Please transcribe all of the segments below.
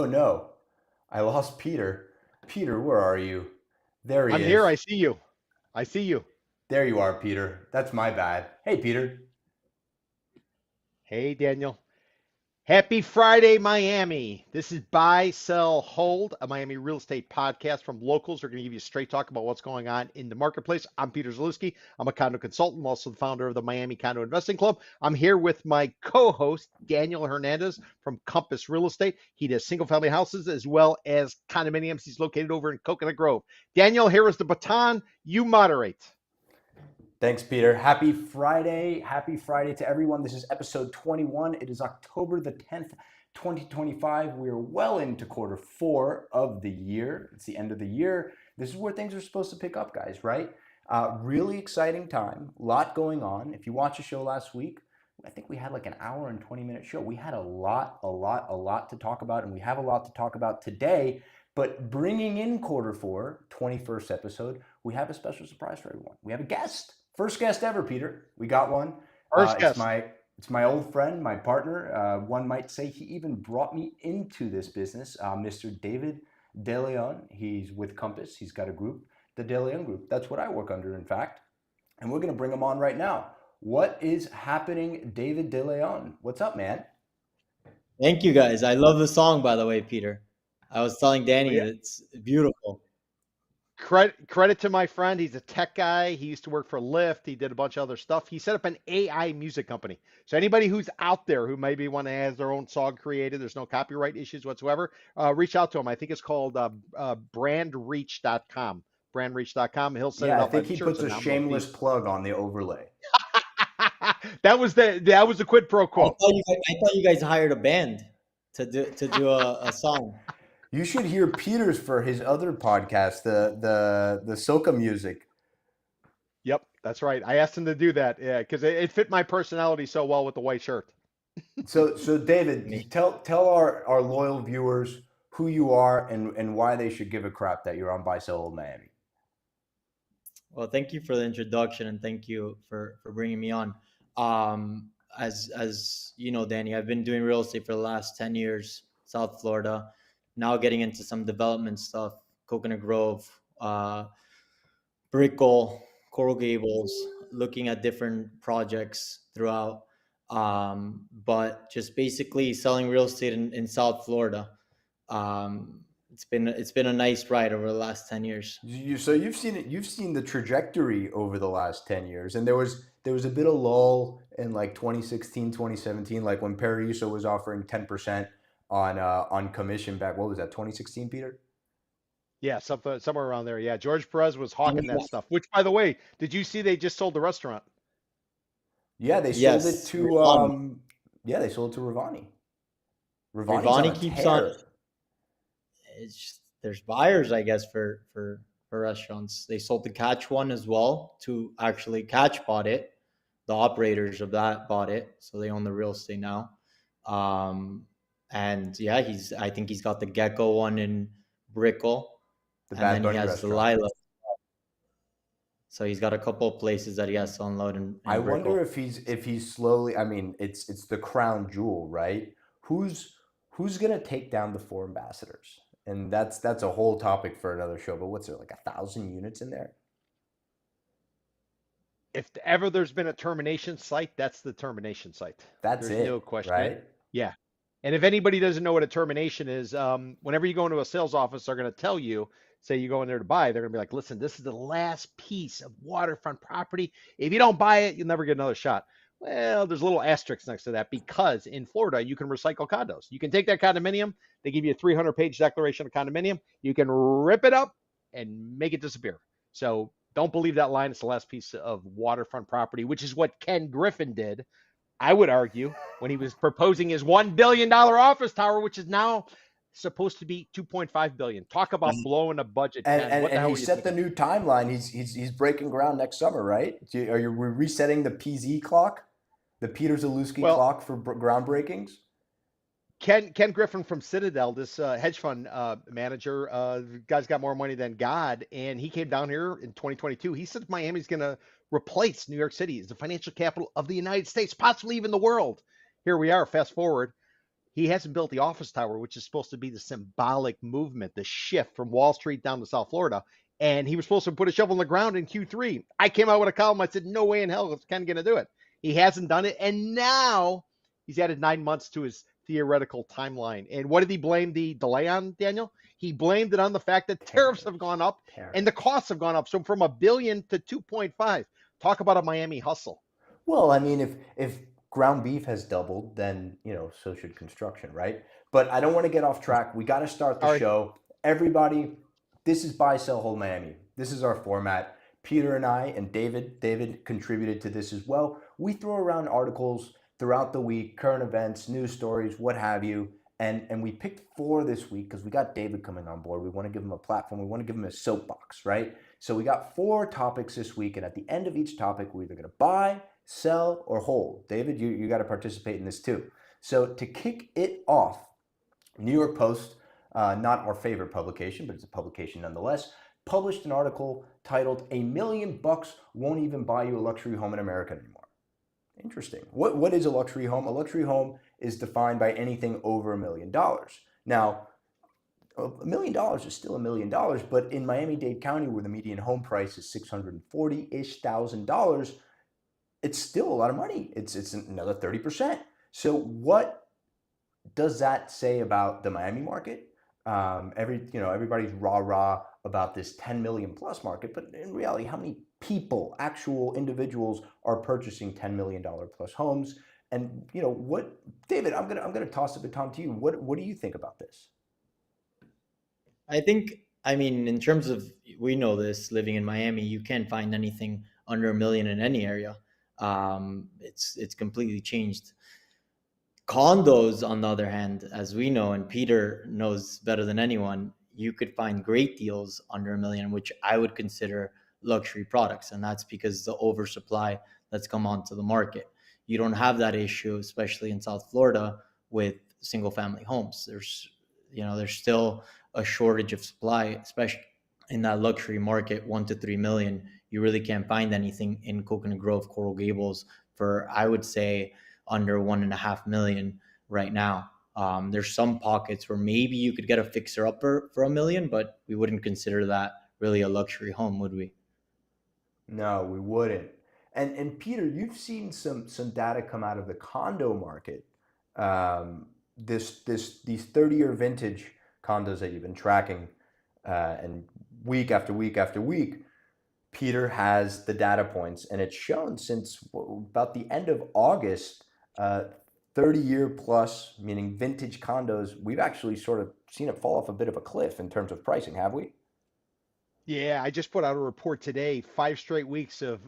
Oh no, I lost Peter. Peter, where are you? There he I'm here. I is. see you. I see you. There you are, Peter. That's my bad. Hey, Peter. Hey, Daniel. Happy Friday, Miami. This is Buy, Sell, Hold, a Miami real estate podcast from locals. We're going to give you a straight talk about what's going on in the marketplace. I'm Peter Zalewski. I'm a condo consultant. I'm also the founder of the Miami Condo Investing Club. I'm here with my co-host, Daniel Hernandez from Compass Real Estate. He does single-family houses as well as condominiums. He's located over in Coconut Grove. Daniel, here is the baton. You moderate. Thanks, Peter. Happy Friday. Happy Friday to everyone. This is episode 21. It is October the 10th, 2025. We are well into quarter four of the year. It's the end of the year. This is where things are supposed to pick up, guys, right? Really exciting time. A lot going on. If you watched the show last week, I think we had like an hour and 20-minute show. We had a lot to talk about, and we have a lot to talk about today. But bringing in quarter four, 21st episode, we have a special surprise for everyone. We have a guest. First guest ever, Peter. We got one. First It's guest. my old friend, my partner. One might say he even brought me into this business, Mr. David DeLeon. He's with Compass. He's got a group, the DeLeon Group. That's what I work under, in fact. And we're going to bring him on right now. What is happening, David DeLeon? What's up, man? Thank you guys. I love the song, by the way, Peter. I was telling Well, Danny yeah. it's beautiful. Credit to my friend. He's a tech guy. He used to work for Lyft. He did a bunch of other stuff. He set up an AI music company. So anybody who's out there who maybe want to have their own song created, there's no copyright issues whatsoever. Reach out to him. I think it's called brandreach.com. Brandreach.com. He'll set it Yeah, I up. think I'm he sure it's puts a a nominal fee. shameless plug on the overlay. That was the quid pro quo. I thought you guys hired a band to do a song. You should hear Peter's for his other podcast, the Soca music. Yep, that's right. I asked him to do that. Yeah, because it fit my personality so well with the white shirt. So Me. David, tell our loyal viewers who you are and why they should give a crap that you're on Buy Sell Old Miami. Well, thank you for the introduction and thank you for bringing me on. As you know, Danny, I've been doing real estate for the last 10 years, South Florida. Now getting into some development stuff, Coconut Grove, Brickell, Coral Gables, looking at different projects throughout. But just basically selling real estate in South Florida. It's been a nice ride over the last 10 years. So you've seen it. You've seen the trajectory over the last 10 years, and there was a bit of lull in like 2016, 2017, like when Paraiso was offering 10% on commission back. What was that? 2016, Peter? Yeah, somewhere around there. Yeah, George Perez was hawking that Yeah. stuff. Which, by the way, did you see they just sold the restaurant? Yeah, they sold it Yes, to Ravani. yeah, they sold it to Ravani. Ravani's on Ravani a keeps on. tear. There's buyers, I guess, for restaurants. They sold the Catch one as well to actually Catch bought it. The operators of that bought it, so they own the real estate now. Um, and yeah, I think he's got the Gecko one in Brickell, The and Bad then he Bunny has the restaurant. Lila. So he's got a couple of places that he has to unload I in wonder Brickell. if he's slowly. I mean, it's the crown jewel, right? Who's gonna take down the four ambassadors? And that's a whole topic for another show. But what's there, like 1,000 units in there? If ever there's been a termination site, that's the termination site. That's There's no it, question. right? Yeah. And if anybody doesn't know what a termination is, whenever you go into a sales office, they're going to tell you, say you go in there to buy, they're going to be like, listen, this is the last piece of waterfront property. If you don't buy it, you'll never get another shot. Well, there's a little asterisk next to that because in Florida, you can recycle condos. You can take that condominium, they give you a 300-page declaration of condominium. You can rip it up and make it disappear. So don't believe that line. It's the last piece of waterfront property, which is what Ken Griffin did, I would argue, when he was proposing his $1 billion office tower, which is now supposed to be 2.5 billion. Talk about blowing a budget, And Ken. and, What the and hell he were you set the thinking? new timeline. He's breaking ground next summer, right? Are you resetting the PZ clock, the Peter Zalewski Well, clock for groundbreakings? Ken Griffin from Citadel, this hedge fund manager, the guy's got more money than God, and he came down here in 2022. He said Miami's going to replace New York City as the financial capital of the United States, possibly even the world. Here we are. Fast forward. he hasn't built the office tower, which is supposed to be the symbolic movement, the shift from Wall Street down to South Florida. And he was supposed to put a shovel in the ground in Q3. I came out with a column. I said, no way in hell is Ken going to do it. He hasn't done it. And now he's added 9 months to his theoretical timeline. And what did he blame the delay on, Daniel? He blamed it on the fact that tariffs have gone up and the costs have gone up. So from $1 billion to 2.5. Talk about a Miami hustle. Well, I mean, if ground beef has doubled, then, so should construction, right? But I don't want to get off track. We got to start the show. Everybody, this is Buy, Sell, Hold Miami. This is our format. Peter and I and David contributed to this as well. We throw around articles throughout the week, current events, news stories, what have you. And we picked 4 this week because we got David coming on board. We want to give him a platform. We want to give him a soapbox, right? So we got 4 topics this week. And at the end of each topic, we're either going to buy, sell, or hold. David, you got to participate in this too. So to kick it off, New York Post, not our favorite publication, but it's a publication nonetheless, published an article titled "$1 Million Won't Even Buy You a Luxury Home in America Anymore." Interesting. What is a luxury home? A luxury home is defined by anything over $1 million. Now, $1 million is still $1 million, but in Miami-Dade County, where the median home price is $640-ish thousand, it's still a lot of money. It's another 30%. So what does that say about the Miami market? Everybody's rah-rah about this 10 million plus market, but in reality, how many people, actual individuals, are purchasing $10 million plus homes? And what, David, I'm gonna toss the baton to you. What do you think about this? I mean, in terms of, we know this, living in Miami, you can't find anything under $1 million in any area. It's completely changed. Condos, on the other hand, as we know, and Peter knows better than anyone, you could find great deals under $1 million, which I would consider luxury products. And that's because the oversupply that's come onto the market. You don't have that issue, especially in South Florida, with single family homes. There's still a shortage of supply, especially in that luxury market, 1 to 3 million. You really can't find anything in Coconut Grove, Coral Gables for, I would say, under 1.5 million right now. There's some pockets where maybe you could get a fixer upper for $1 million, but we wouldn't consider that really a luxury home, would we? No, we wouldn't. And Peter, you've seen some data come out of the condo market. These 30-year vintage condos that you've been tracking, and week after week after week, Peter has the data points, and it's shown since about the end of August, 30-year plus, meaning vintage condos, we've actually sort of seen it fall off a bit of a cliff in terms of pricing, have we? Yeah, I just put out a report today, 5 straight weeks of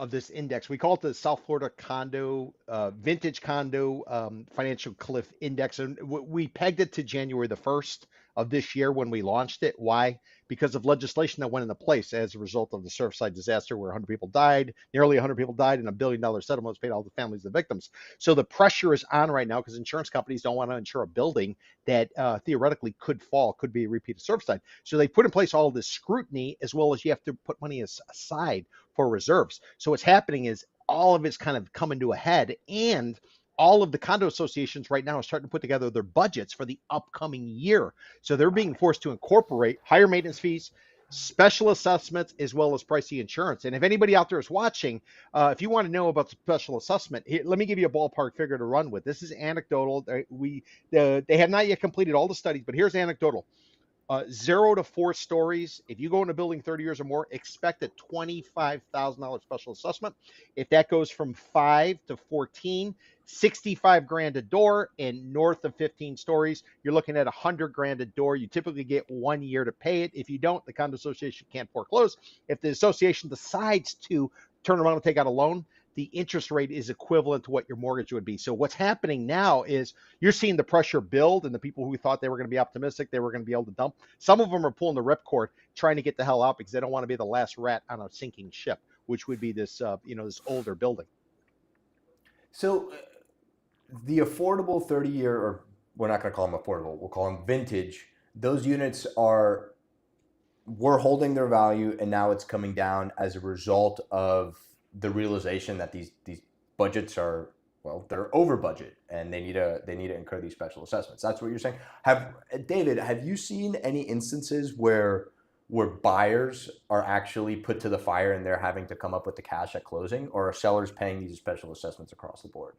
this index. We call it the South Florida Condo Vintage Condo Financial Cliff Index, and we pegged it to January the 1st of this year when we launched it. Why? Because of legislation that went into place as a result of the Surfside disaster, where 100 people died, nearly 100 people died, and $1 billion settlement was paid to all the families of the victims. So the pressure is on right now because insurance companies don't want to insure a building that theoretically could fall, could be a repeat of Surfside. So they put in place all of this scrutiny, as well as you have to put money aside for reserves. So what's happening is all of it's kind of coming to a head, and all of the condo associations right now are starting to put together their budgets for the upcoming year. So they're being forced to incorporate higher maintenance fees, special assessments, as well as pricey insurance. And if anybody out there is watching, if you want to know about the special assessment, here, let me give you a ballpark figure to run with. This is anecdotal. They have not yet completed all the studies, but here's anecdotal. 0 to 4 stories. If you go in a building 30 years or more, expect a $25,000 special assessment. If that goes from 5 to 14, 65 grand a door, and north of 15 stories, you're looking at 100 grand a door. You typically get 1 year to pay it. If you don't, the condo association can't foreclose. If the association decides to turn around and take out a loan, the interest rate is equivalent to what your mortgage would be. So what's happening now is you're seeing the pressure build, and the people who thought they were going to be optimistic, they were going to be able to dump. Some of them are pulling the ripcord, trying to get the hell out because they don't want to be the last rat on a sinking ship, which would be this, this older building. So the affordable 30-year, or we're not going to call them affordable, we'll call them vintage. Those units were holding their value, and now it's coming down as a result of the realization that these budgets are well, they're over budget and they need to incur these special assessments. That's what you're saying. David, have you seen any instances where buyers are actually put to the fire and they're having to come up with the cash at closing, or are sellers paying these special assessments across the board?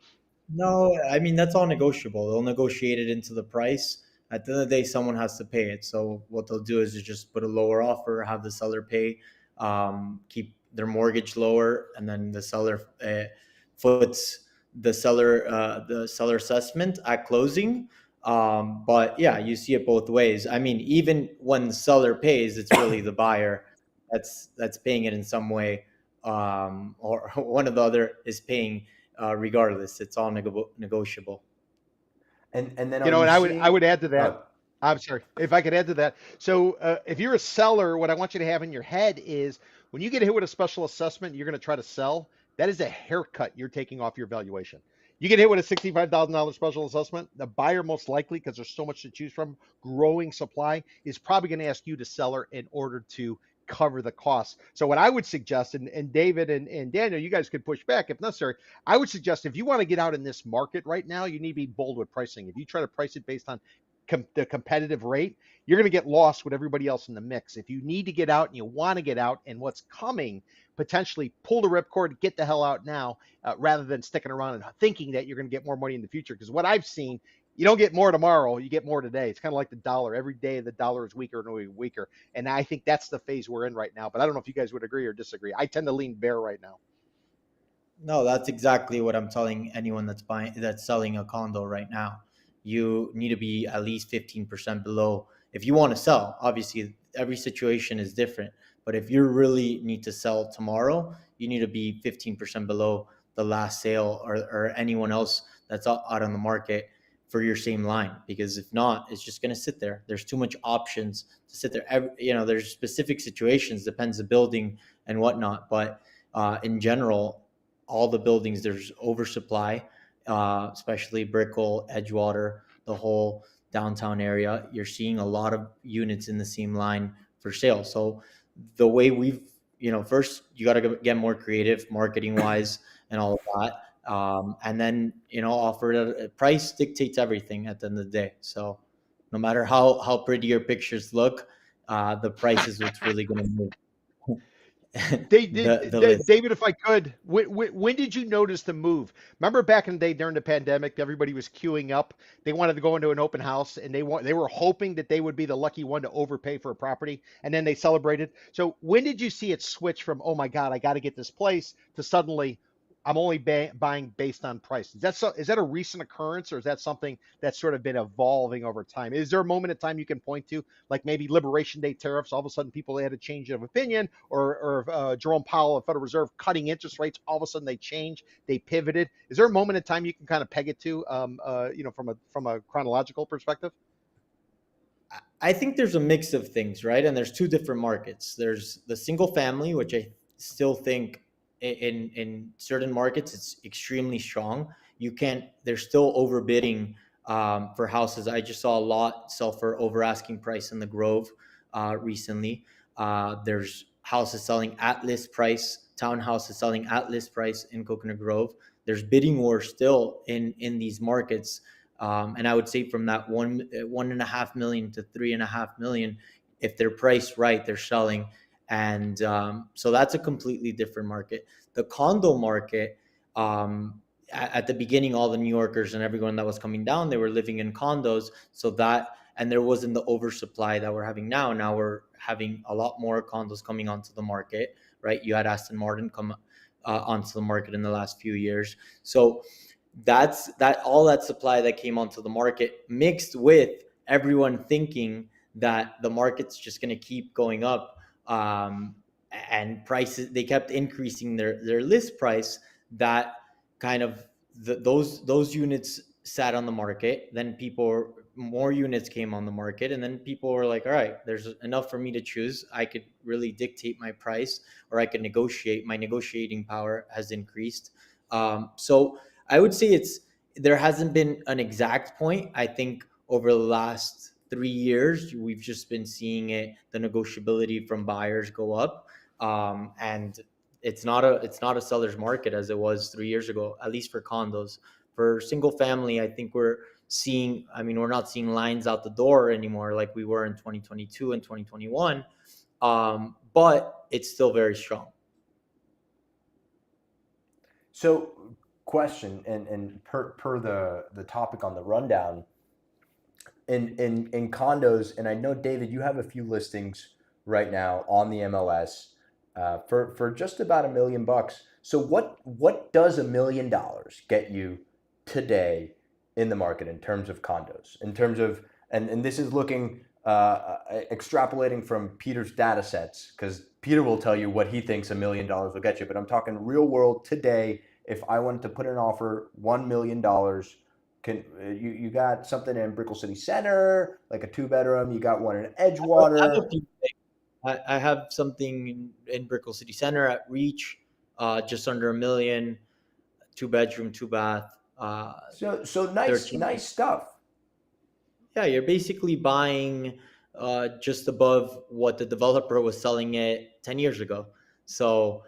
No, I mean that's all negotiable. They'll negotiate it into the price. At the end of the day, someone has to pay it. So what they'll do is just put a lower offer, have the seller pay, keep their mortgage lower, and then the seller foots the seller assessment at closing. But yeah, you see it both ways. I mean, even when the seller pays, it's really the buyer that's paying it in some way, or one or the other is paying regardless. It's all negotiable. And then You are know, you and I seeing? would add to that. Oh, I'm sorry, if I could add to that. So if you're a seller, what I want you to have in your head is when you get hit with a special assessment, you're going to try to sell. That is a haircut you're taking off your valuation. You get hit with a $65,000 special assessment, the buyer most likely, because there's so much to choose from, growing supply, is probably going to ask you to sell her in order to cover the costs. So what I would suggest, and David and Daniel, you guys could push back if necessary. I would suggest if you want to get out in this market right now, you need to be bold with pricing. If you try to price it based on the competitive rate, you're going to get lost with everybody else in the mix. If you need to get out and you want to get out and what's coming, potentially pull the ripcord, get the hell out now, rather than sticking around and thinking that you're going to get more money in the future. Because what I've seen, you don't get more tomorrow, you get more today. It's kind of like the dollar. Every day the dollar is weaker and weaker. And I think that's the phase we're in right now. But I don't know if you guys would agree or disagree. I tend to lean bear right now. No, that's exactly what I'm telling anyone that's selling a condo right now. You need to be at least 15% below if you want to sell. Obviously, every situation is different, but if you really need to sell tomorrow, you need to be 15% below the last sale, or anyone else that's out on the market for your same line. Because if not, it's just going to sit there. There's too much options to sit there. There's specific situations, depends the building and whatnot, but in general, all the buildings there's oversupply, especially Brickell, Edgewater, the whole downtown area. You're seeing a lot of units in the same line for sale. So the way first you got to get more creative marketing wise and all of that, and then offer a price dictates everything at the end of the day. So no matter how pretty your pictures look, the price is what's really going to move. The list. David, if I could, when did you notice the move? Remember back in the day during the pandemic, everybody was queuing up. They wanted to go into an open house, and they were hoping that they would be the lucky one to overpay for a property, and then they celebrated. So when did you see it switch from "Oh my God, I got to get this place" to suddenly I'm only buying based on price? Is that a recent occurrence, or is that something that's sort of been evolving over time? Is there a moment in time you can point to, like maybe Liberation Day tariffs? All of a sudden, people had a change of opinion, or Jerome Powell, the Federal Reserve, cutting interest rates. All of a sudden, they changed, they pivoted. Is there a moment in time you can kind of peg it to, from a chronological perspective? I think there's a mix of things, right? And there's two different markets. There's the single family, which I still think in certain markets it's extremely strong. You can't. They're still overbidding for houses. I just saw a lot sell for over asking price in the Grove recently. There's houses selling at list price. Townhouses selling at list price in Coconut Grove. There's bidding war still in these markets. And I would say from that 1.5 million to 3.5 million, if they're priced right, they're selling. And so that's a completely different market. The condo market, at the beginning, all the New Yorkers and everyone that was coming down, they were living in condos. And there wasn't the oversupply that we're having now. Now we're having a lot more condos coming onto the market, right? You had Aston Martin come onto the market in the last few years. So that's all that supply that came onto the market mixed with everyone thinking that the market's just going to keep going up, and prices, they kept increasing their list price. That kind of those units sat on the market, then more units came on the market, and then people were like, all right, there's enough for me to choose. I could really dictate my price, or I could negotiate. My negotiating power has increased. So I would say there hasn't been an exact point. I think over the last 3 years, we've just been seeing the negotiability from buyers go up, and it's not a seller's market as it was 3 years ago, at least for condos. For single family, I think we're seeing, I mean, we're not seeing lines out the door anymore like we were in 2022 and 2021, but it's still very strong. So, question, and per the topic on the rundown, in condos, and I know, David, you have a few listings right now on the MLS for just about $1 million. So what does $1 million get you today in the market in terms of condos? In terms of, and this is looking extrapolating from Peter's data sets, because Peter will tell you what he thinks $1 million will get you. But I'm talking real world today. If I wanted to put an offer, $1 million. Can you got something in Brickell City Center, like a 2-bedroom? You got one in Edgewater. I have something in Brickell City Center at Reach, just under $1 million, 2-bedroom, 2-bath. So nice stuff. Yeah, you're basically buying just above what the developer was selling it 10 years ago. So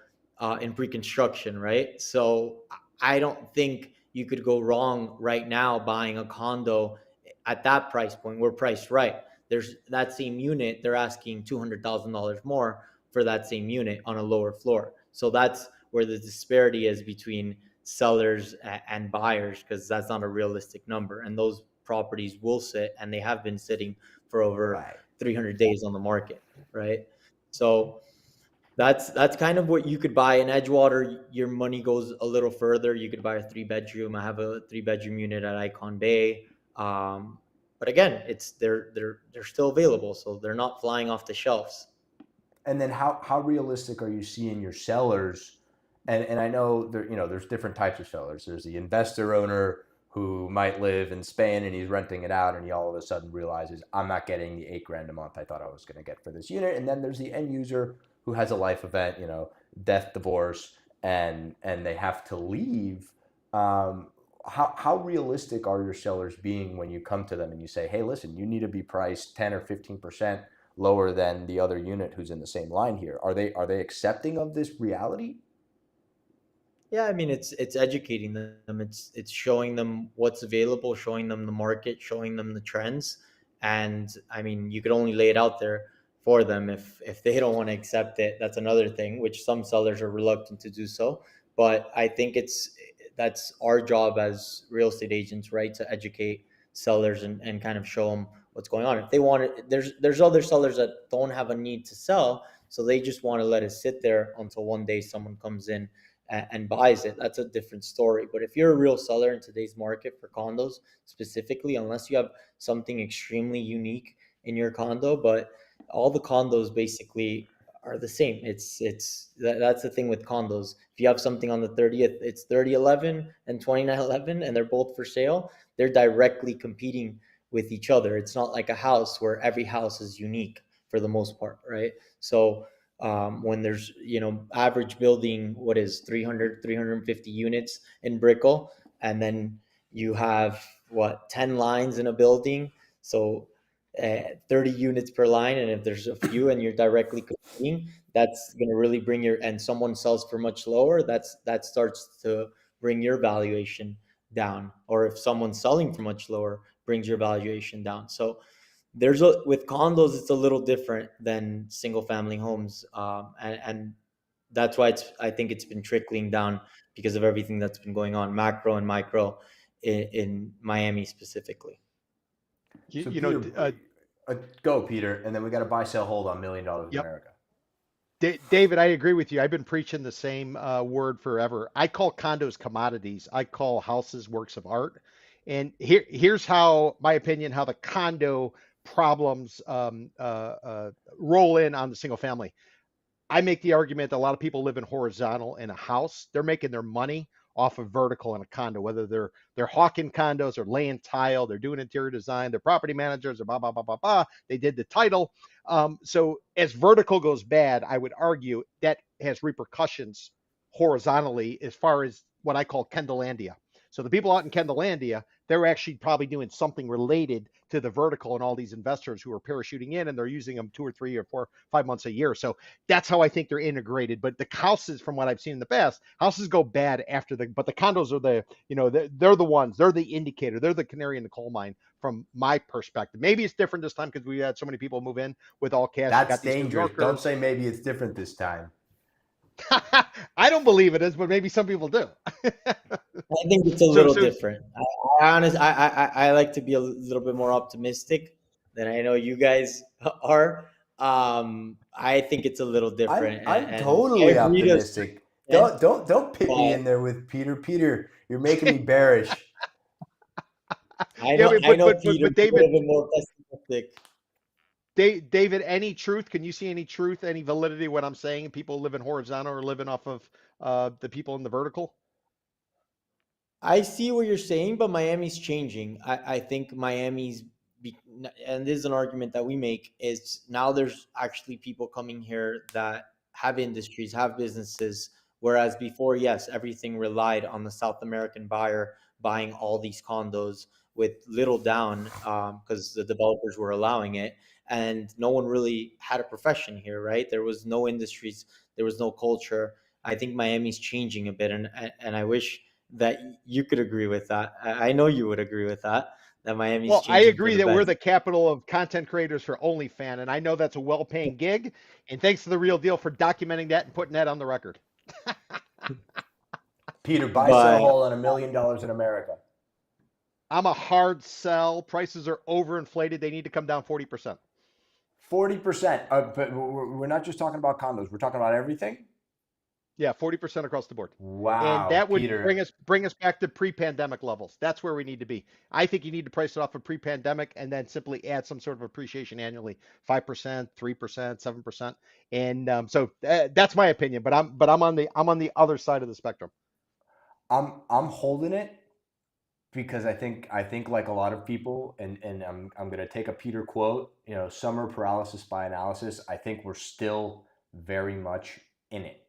in pre-construction, right? So I don't think you could go wrong right now buying a condo at that price point. We're priced right. There's that same unit, they're asking $200,000 more for that same unit on a lower floor. So that's where the disparity is between sellers and buyers, because that's not a realistic number. And those properties will sit, and they have been sitting for over 300 days on the market, right? So that's kind of what you could buy in Edgewater. Your money goes a little further. You could buy a 3-bedroom. I have a 3-bedroom unit at Icon Bay. But again, they're still available, so they're not flying off the shelves. And then how realistic are you seeing your sellers? And I know there's different types of sellers. There's the investor owner who might live in Spain and he's renting it out, and he all of a sudden realizes, I'm not getting the $8,000 a month I thought I was going to get for this unit. And then there's the end user who has a life event, death, divorce, and they have to leave. How realistic are your sellers being when you come to them and you say, hey, listen, you need to be priced 10 or 15% lower than the other unit who's in the same line here? Are they accepting of this reality? Yeah, I mean, it's educating them. It's showing them what's available, showing them the market, showing them the trends. And I mean, you could only lay it out there for them. If they don't want to accept it, that's another thing, which some sellers are reluctant to do so. But I think that's our job as real estate agents, right? To educate sellers and kind of show them what's going on. If they want it, there's other sellers that don't have a need to sell, so they just want to let it sit there until one day someone comes in and buys it. That's a different story. But if you're a real seller in today's market for condos specifically, unless you have something extremely unique in your condo, but all the condos basically are the same. That's the thing with condos. If you have something on the 30th, it's 3011 and 2911, and they're both for sale. They're directly competing with each other. It's not like a house where every house is unique for the most part, right? So when there's average building, what is 350 units in Brickell, and then you have 10 lines in a building, so 30 units per line. And if there's a few and you're directly competing, that's going to really bring and someone sells for much lower, that starts to bring your valuation down. Or if someone's selling for much lower, brings your valuation down. So with condos, it's a little different than single family homes. And that's why I think it's been trickling down because of everything that's been going on, macro and micro, in Miami specifically. So Peter, go, Peter, and then we got to buy, sell, hold on $1 million in America. David, I agree with you. I've been preaching the same word forever. I call condos commodities. I call houses works of art. And here's how, my opinion, how the condo problems roll in on the single family. I make the argument that a lot of people live in horizontal in a house. They're making their money off of vertical in a condo, whether they're hawking condos or laying tile, they're doing interior design, they're property managers, or blah, blah, blah, blah, blah. They did the title. So as vertical goes bad, I would argue that has repercussions horizontally as far as what I call Kendallandia. So the people out in Kendallandia, they're actually probably doing something related to the vertical and all these investors who are parachuting in and they're using them 2 or 3 or 4, 5 months a year. So that's how I think they're integrated. But the houses, from what I've seen in the past, houses go bad after but the condos are they're the ones, they're the indicator, they're the canary in the coal mine from my perspective. Maybe it's different this time because we had so many people move in with all cash. You That's got these New dangerous. Yorkers. Don't say maybe it's different this time. I don't believe it is, but maybe some people do. I think it's a little different. I like to be a little bit more optimistic than I know you guys are. I think it's a little different. I'm totally optimistic. Don't pit me but- in there with Peter. Peter, you're making me bearish. I know, but Peter, David, a little bit more pessimistic. David, any truth? Can you see any truth, any validity in what I'm saying? People living horizontal or living off of the people in the vertical? I see what you're saying, but Miami's changing. I think and this is an argument that we make, is now there's actually people coming here that have industries, have businesses, whereas before, yes, everything relied on the South American buyer buying all these condos with little down because the developers were allowing it. And no one really had a profession here, right? There was no industries, there was no culture. I think Miami's changing a bit, and I wish that you could agree with that. I know you would agree with that. That Miami's Well, I changing agree for the that we're best. the capital of content creators for OnlyFans, and I know that's a well-paying gig. And thanks to the Real Deal for documenting that and putting that on the record. Peter, buy, sell, But hold on $1 million in America. I'm a hard sell. Prices are overinflated. They need to come down 40%. 40%. But we're not just talking about condos. We're talking about everything. Yeah, 40% across the board. And Wow, that would Peter. bring us back to pre-pandemic levels. That's where we need to be. I think you need to price it off of pre-pandemic and then simply add some sort of appreciation annually, 5%, 3%, 7%. And so that's my opinion, but I'm on the other side of the spectrum. I'm holding it because I think like a lot of people, and I'm gonna take a Peter quote. Summer paralysis by analysis. I think we're still very much in it.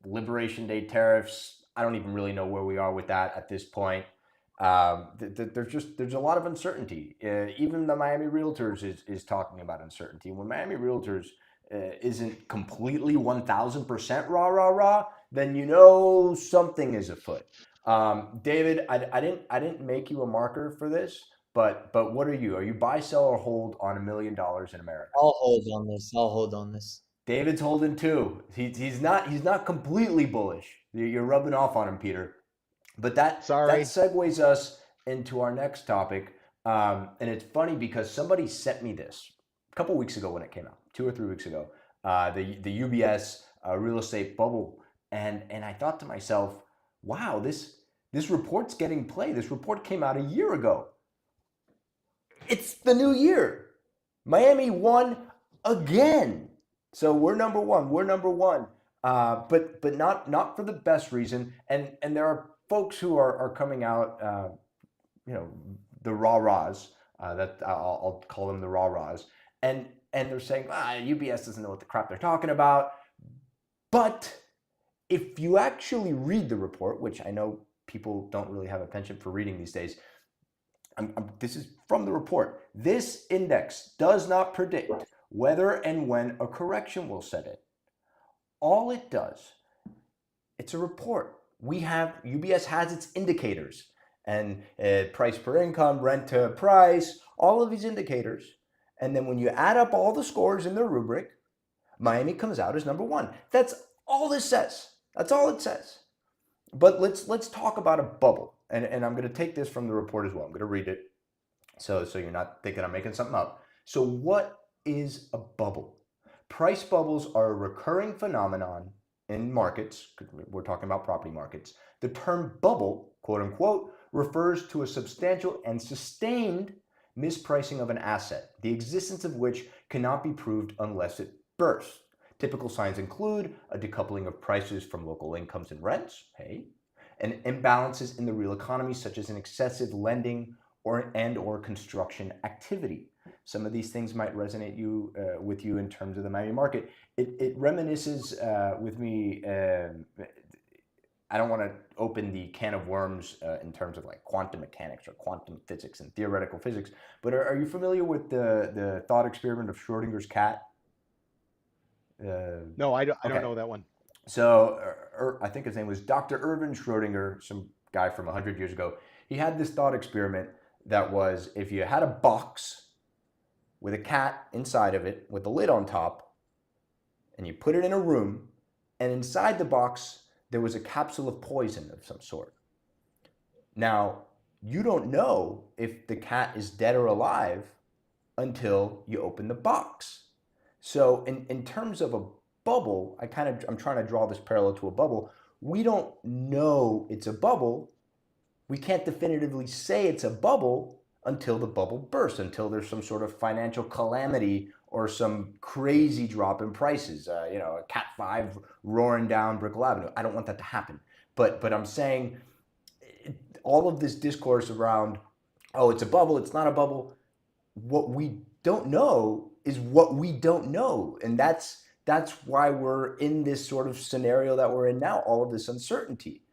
Liberation Day tariffs. I don't even really know where we are with that at this point. There's a lot of uncertainty. Even the Miami Realtors is talking about uncertainty. When Miami Realtors isn't completely 1,000% rah, then something is afoot. David, I didn't make you a marker for this, but what are you? Are you buy, sell, or hold on $1 million in America? I'll hold on this. David's holding too. He's not completely bullish. You're rubbing off on him, Peter. But that segues us into our next topic. And it's funny because somebody sent me this a couple weeks ago when it came out, 2 or 3 weeks ago. The UBS real estate bubble, and I thought to myself, wow, this report's getting play. This report came out a year ago. It's the new year. Miami won again. So we're number one. But not for the best reason. And there are folks who are coming out, the rah-rahs, that I'll call them the rah-rahs. And they're saying, UBS doesn't know what the crap they're talking about. But if you actually read the report, which I know people don't really have a penchant for reading these days, this is from the report. This index does not predict whether and when a correction will set in. All it does, it's a report. UBS has its indicators, and price per income, rent to price, all of these indicators. And then when you add up all the scores in their rubric, Miami comes out as number one. That's all this says. That's all it says. But let's talk about a bubble. And I'm going to take this from the report as well. I'm going to read it so you're not thinking I'm making something up. So what is a bubble? Price bubbles are a recurring phenomenon in markets. We're talking about property markets. The term bubble, quote unquote, refers to a substantial and sustained mispricing of an asset, the existence of which cannot be proved unless it bursts. Typical signs include a decoupling of prices from local incomes and rents, and imbalances in the real economy, such as an excessive lending or construction activity. Some of these things might resonate with you in terms of the Miami market. It reminisces with me I don't want to open the can of worms in terms of like quantum mechanics or quantum physics and theoretical physics, but are you familiar with the thought experiment of Schrodinger's cat? No, I don't Okay, know that one. so I think his name was Dr. Erwin Schrodinger, some guy from 100 years ago. He had this thought experiment that was, if you had a box with a cat inside of it with a lid on top, and you put it in a room, and inside the box there was a capsule of poison of some sort. Now, you don't know if the cat is dead or alive until you open the box. So in terms of a bubble, I'm trying to draw this parallel to a bubble. We don't know it's a bubble. We can't definitively say it's a bubble until the bubble bursts, until there's some sort of financial calamity or some crazy drop in prices. A Cat 5 roaring down Brickell Avenue. I don't want that to happen. But I'm saying all of this discourse around, oh, it's a bubble, it's not a bubble. What we don't know is what we don't know. And that's why we're in this sort of scenario that we're in now, all of this uncertainty.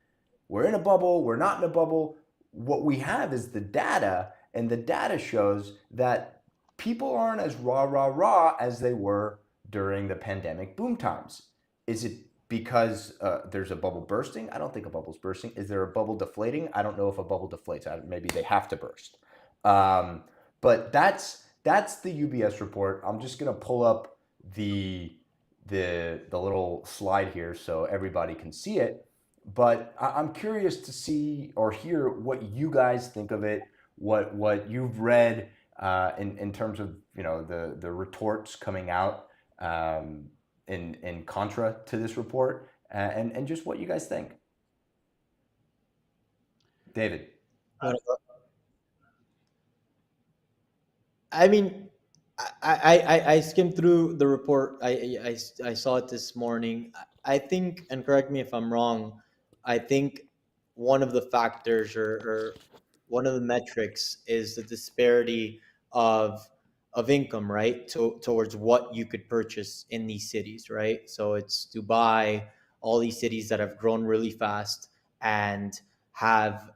We're in a bubble, we're not in a bubble. What we have is the data, and the data shows that people aren't as rah as they were during the pandemic boom times. Is it because there's a bubble bursting? I don't think a bubble's bursting. Is there a bubble deflating? I don't know if a bubble deflates. Maybe they have to burst. But that's the UBS report. I'm just gonna pull up the little slide here so everybody can see it. But I'm curious to see or hear what you guys think of it, what you've read in terms of the retorts coming out in contra to this report, and just what you guys think. David. I mean, I skimmed through the report. I saw it this morning. I think, and correct me if I'm wrong, I think one of the factors or one of the metrics is the disparity of income, right? Towards what you could purchase in these cities, right? So it's Dubai, all these cities that have grown really fast and have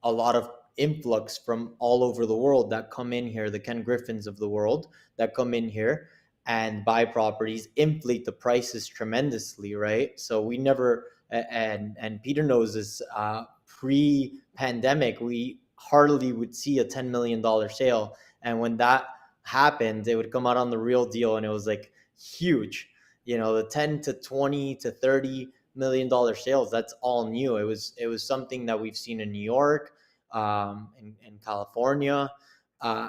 a lot of influx from all over the world that come in here, the Ken Griffins of the world that come in here and buy properties, inflate the prices tremendously, right? So we never, and Peter knows this, pre-pandemic, we hardly would see a $10 million sale. And when that happened, it would come out on the Real Deal and it was like huge. The 10 to 20 to 30 $1 million sales, that's all new. It was something that we've seen in New York, in California,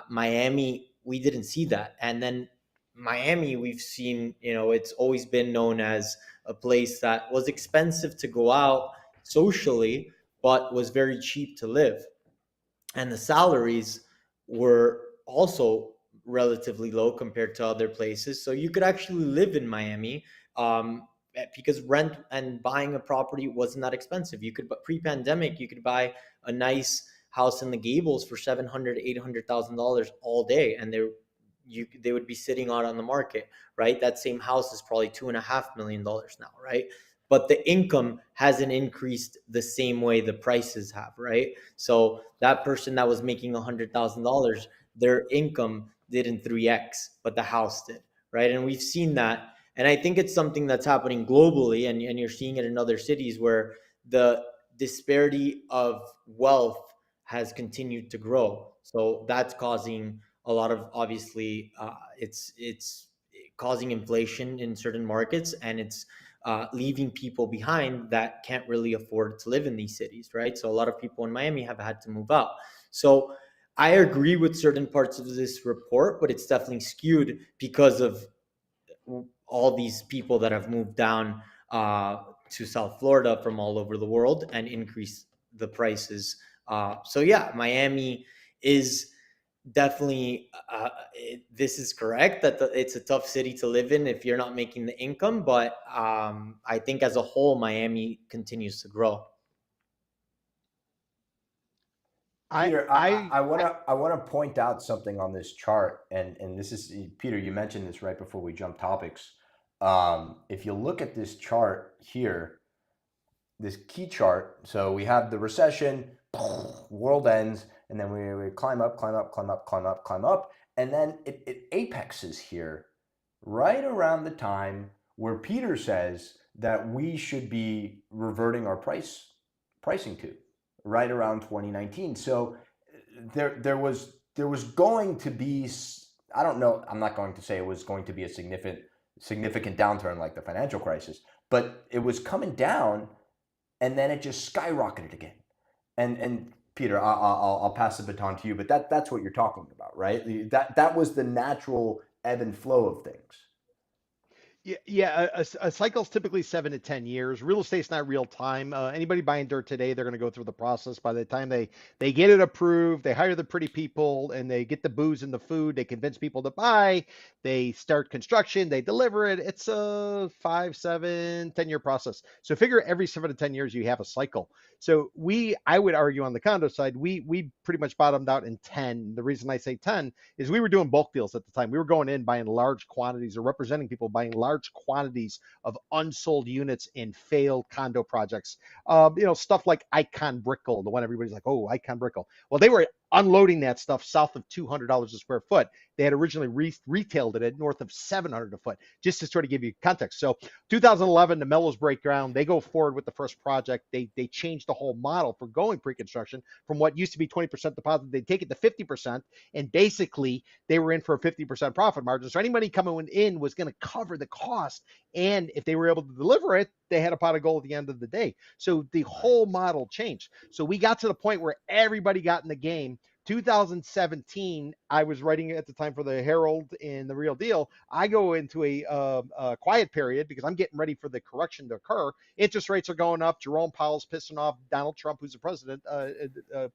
Miami. We didn't see that. And then Miami, we've seen, it's always been known as a place that was expensive to go out socially, but was very cheap to live. And the salaries were also relatively low compared to other places. So you could actually live in Miami, because rent and buying a property wasn't that expensive. You could, but pre-pandemic, you could buy a nice house in the Gables for $700,000-$800,000 all day, and they would be sitting out on the market, right? That same house is probably $2.5 million now, right? But the income hasn't increased the same way the prices have, right? So that person that was making $100,000, their income didn't 3x, but the house did, right? And we've seen that. And I think it's something that's happening globally, and you're seeing it in other cities where the disparity of wealth has continued to grow. So that's causing a lot of, obviously, it's causing inflation in certain markets, and it's leaving people behind that can't really afford to live in these cities, right? So a lot of people in Miami have had to move out. So I agree with certain parts of this report, but it's definitely skewed because of all these people that have moved down to South Florida from all over the world and increase the prices. So yeah, Miami is definitely, this is correct that it's a tough city to live in if you're not making the income, but I think as a whole Miami continues to grow. Peter, I want to point out something on this chart, and this is, Peter, you mentioned this right before we jump topics. If you look at this chart here, this key chart. So we have the recession, world ends, and then we climb up, climb up, climb up, climb up, climb up, and then it apexes here right around the time where Peter says that we should be reverting our pricing to right around 2019. So there was going to be, I don't know, I'm not going to say it was going to be a significant downturn like the financial crisis, but it was coming down, and then it just skyrocketed again. And Peter, I'll pass the baton to you, but that's what you're talking about, right? That was the natural ebb and flow of things. Yeah, a cycle's typically 7 to 10 years. Real estate's not real time. Anybody buying dirt today, they're going to go through the process. By the time they get it approved, they hire the pretty people, and they get the booze and the food. They convince people to buy. They start construction. They deliver it. It's a 5, 7, 10-year process. So figure every 7 to 10 years you have a cycle. So I would argue on the condo side, we pretty much bottomed out in 10. The reason I say 10 is we were doing bulk deals at the time. We were going in buying large quantities, or representing people buying large quantities of unsold units in failed condo projects. Stuff like Icon Brickle, the one everybody's like, oh, Icon Brickle. Well, they were unloading that stuff south of $200 a square foot. They had originally retailed it at north of $700 a foot, just to sort of give you context. So 2011, the Mellows break ground. They go forward with the first project. They changed the whole model for going pre-construction from what used to be 20% deposit. They take it to 50%, and basically they were in for a 50% profit margin. So anybody coming in was going to cover the cost, and if they were able to deliver it, they had a pot of gold at the end of the day. So the whole model changed. So we got to the point where everybody got in the game. 2017, I was writing at the time for the Herald and the Real Deal. I go into a quiet period because I'm getting ready for the correction to occur. Interest rates are going up. Jerome Powell's pissing off Donald Trump, who's the president,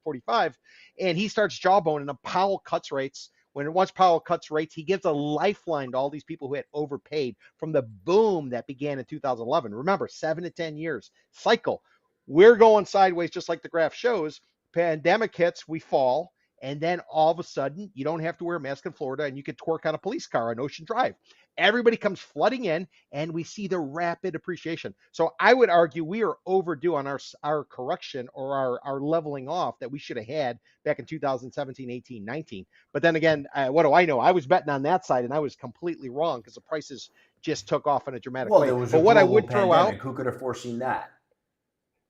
45, and he starts jawboning them. Powell cuts rates. Once Powell cuts rates, he gives a lifeline to all these people who had overpaid from the boom that began in 2011. Remember, 7 to 10 years cycle. We're going sideways, just like the graph shows. Pandemic hits, we fall. And then all of a sudden, you don't have to wear a mask in Florida, and you can twerk on a police car on Ocean Drive. Everybody comes flooding in, and we see the rapid appreciation. So I would argue we are overdue on our correction, or our leveling off that we should have had back in 2017, 18, 19. But then again, what do I know? I was betting on that side, and I was completely wrong because the prices just took off in a dramatic way. Well, there was But a what I global would throw pandemic. out, Who could have foreseen that?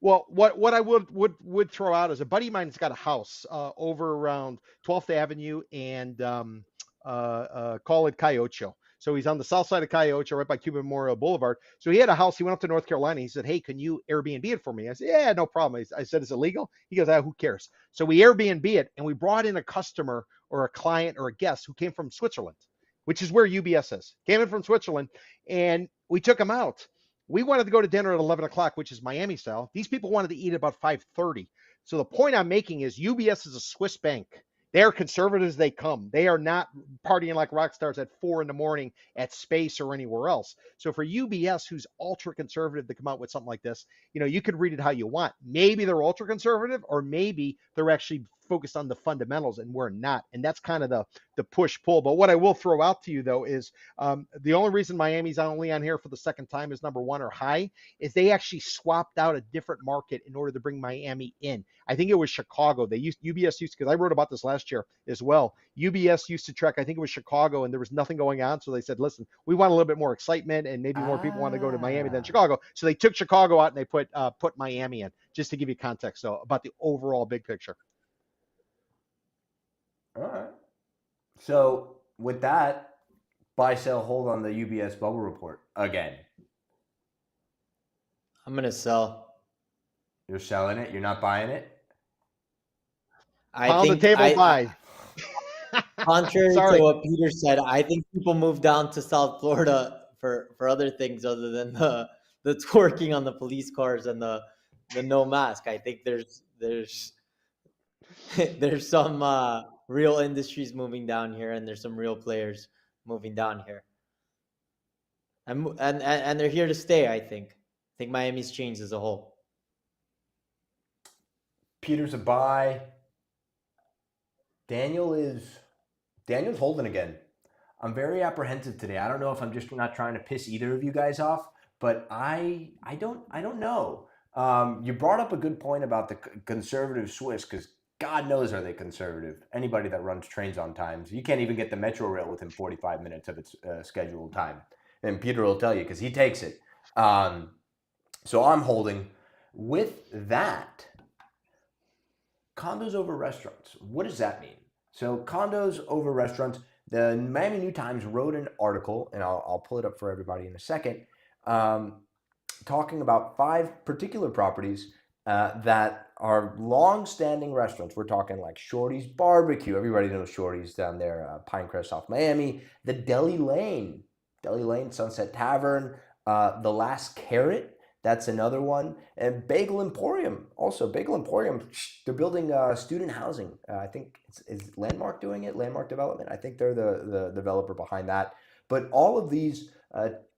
well, what I would throw out is a buddy of mine's got a house over around 12th Avenue and call it Cayocho. So he's on the south side of Cayocho, right by Cuban Memorial Boulevard. So he had a house. He went up to North Carolina. He said, "Hey, can you Airbnb it for me?" I said, "Yeah, no problem." I said, "Is it legal?" He goes, "Who cares?" So we Airbnb it, and we brought in a customer or a client or a guest who came from Switzerland, which is where UBS is. Came in from Switzerland, and we took him out. We wanted to go to dinner at 11 o'clock, which is Miami style. These people wanted to eat at about 5:30. So the point I'm making is UBS is a Swiss bank. They are conservative as they come. They are not partying like rock stars at 4 in the morning at Space or anywhere else. So for UBS, who's ultra conservative, to come out with something like this, you could read it how you want. Maybe they're ultra conservative, or maybe they're actually focused on the fundamentals, and we're not. And that's kind of the push pull. But what I will throw out to you though is the only reason Miami's only on here for the second time is number one, or high, is they actually swapped out a different market in order to bring Miami in. I think it was Chicago. UBS used, because I wrote about this last year as well. UBS used to track, I think it was Chicago, and there was nothing going on. So they said, listen, we want a little bit more excitement, and maybe more people want to go to Miami than Chicago. So they took Chicago out and they put Miami in, just to give you context. So about the overall big picture. All right. So with that, buy, sell, hold on the UBS bubble report again. I'm going to sell. You're selling it? You're not buying it? Pound the table, buy. Contrary to what Peter said, I think people move down to South Florida for other things other than the twerking on the police cars and the no mask. I think there's there's some real industries moving down here, and there's some real players moving down here, and they're here to stay. I think Miami's changed as a whole. Peter's a buy. Daniel's holding again. I'm very apprehensive today. I don't know if I'm just not trying to piss either of you guys off, but I don't know. You brought up a good point about the conservative Swiss, because God knows are they conservative. Anybody that runs trains on times, you can't even get the Metro Rail within 45 minutes of its scheduled time. And Peter will tell you because he takes it. So I'm holding with that. Condos over restaurants. What does that mean? So condos over restaurants. The Miami New Times wrote an article, and I'll pull it up for everybody in a second, talking about 5 particular properties that are long-standing restaurants. We're talking like Shorty's Barbecue. Everybody knows Shorty's down there, Pinecrest off Miami. The Deli Lane, Sunset Tavern. The Last Carrot. That's another one. And Bagel Emporium. Also, Bagel Emporium, they're building student housing. I think is Landmark doing it, Landmark Development. I think they're the developer behind that. But all of these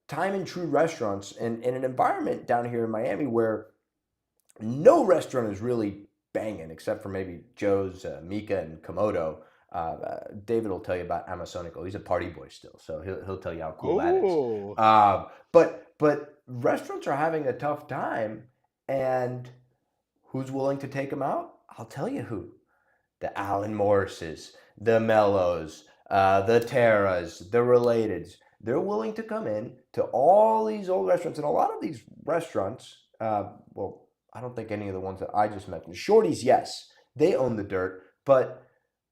time and true restaurants in an environment down here in Miami where no restaurant is really banging except for maybe Joe's, Mika, and Komodo. David will tell you about Amazonico. He's a party boy still, so he'll tell you how cool that is. But restaurants are having a tough time, and who's willing to take them out? I'll tell you who. The Alan Morrises, the Mellows, the Terras, the Relateds. They're willing to come in to all these old restaurants, and a lot of these restaurants, well, I don't think any of the ones that I just mentioned. Shorty's, yes, they own the dirt, but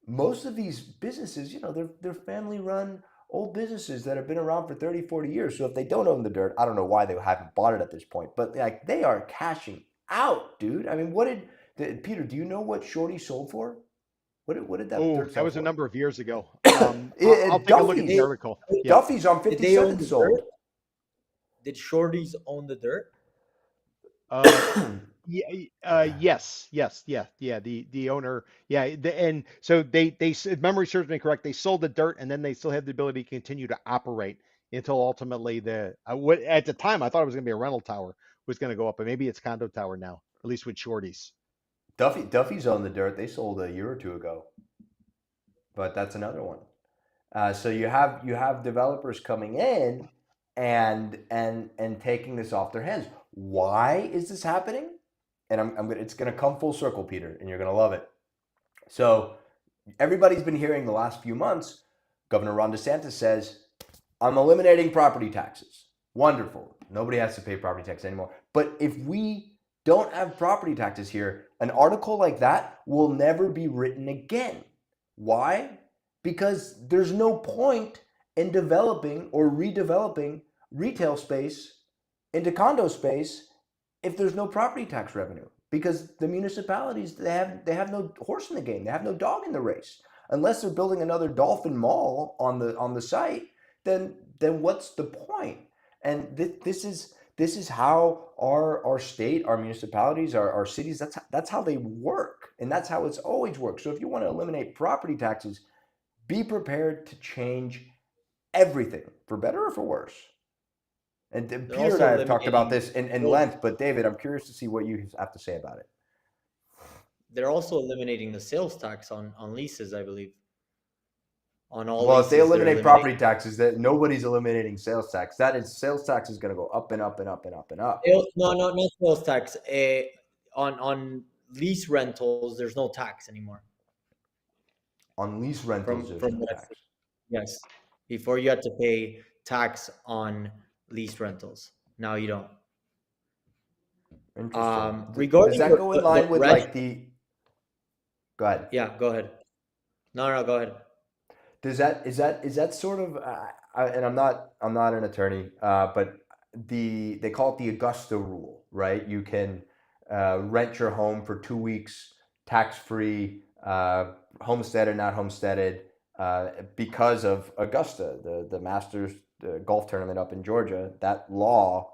most of these businesses, they're family-run old businesses that have been around for 30, 40 years. So if they don't own the dirt, I don't know why they haven't bought it at this point, but like they are cashing out, dude. I mean, Peter, do you know what Shorty sold for? What did that dirt That sell was for? a number of years ago. I'll take a look at the article. Yeah. Duffy's on Did they own 57 the sold. dirt? Did Shorty's own the dirt? Yes. Yeah. The owner. Yeah. And so they, if memory serves me correct, they sold the dirt, and then they still have the ability to continue to operate until ultimately at the time I thought it was going to be a rental tower was going to go up, but maybe it's condo tower now, at least with Shorty's. Duffy's on the dirt. They sold a year or two ago, but that's another one. So you have developers coming in and taking this off their hands. Why is this happening? And it's gonna come full circle, Peter, and you're gonna love it. So everybody's been hearing the last few months, Governor Ron DeSantis says, I'm eliminating property taxes. Wonderful. Nobody has to pay property tax anymore. But if we don't have property taxes here, an article like that will never be written again. Why? Because there's no point in developing or redeveloping retail space into condo space if there's no property tax revenue. Because the municipalities, they have no horse in the game. They have no dog in the race. Unless they're building another Dolphin Mall on the site, then what's the point? And this is how our state, our municipalities, our cities, that's how they work, and that's how it's always worked. So if you want to eliminate property taxes, be prepared to change everything for better or for worse. And Peter and I have talked about this in length, but David, I'm curious to see what you have to say about it. They're also eliminating the sales tax on leases, I believe. On all well, leases, if they eliminate property taxes, that nobody's eliminating sales tax. Sales tax is going to go up and up and up and up and up. No, not sales tax. On lease rentals, there's no tax anymore. On lease rentals, there's no tax. Yes. Before you had to pay tax on lease rentals. Now you don't. Interesting. Regarding Does that go in line with like the? Go ahead. Yeah, go ahead. No, go ahead. Is that sort of? And I'm not an attorney, but they call it the Augusta rule, right? You can rent your home for 2 weeks tax free, homesteaded, not homesteaded, because of Augusta, the Masters golf tournament up in Georgia. That law.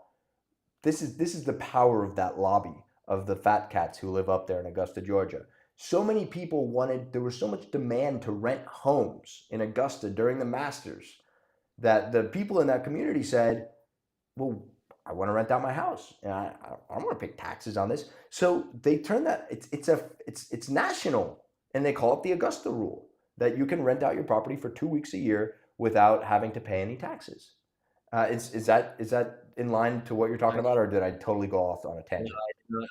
This is the power of that lobby of the fat cats who live up there in Augusta, Georgia. So many people there was so much demand to rent homes in Augusta during the Masters that the people in that community said, well, I want to rent out my house and I don't want to pay taxes on this. So they turned that, it's national, and they call it the Augusta rule, that you can rent out your property for 2 weeks a year without having to pay any taxes. Is that in line to what you're talking about, or did I totally go off on a tangent?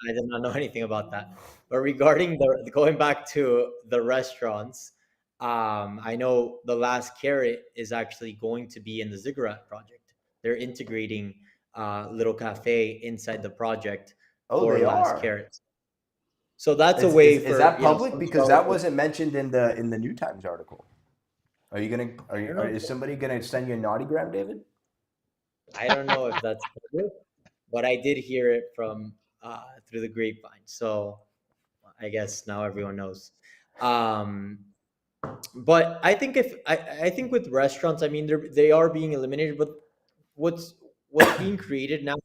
I did not know anything about that. But regarding the going back to the restaurants, I know the last carrot is actually going to be in the Ziggurat project. They're integrating little cafe inside the project Oh, for they last are. carrots. So that's a Is, way is is for that public? some Because that developers. wasn't mentioned in the New Times article. Are you gonna? I don't Is know. somebody gonna send you a naughtygram, David? I don't know if that's true, but I did hear it from through the grapevine. So I guess now everyone knows. Um, but I think with restaurants, I mean they are being eliminated, but what's what's being created now,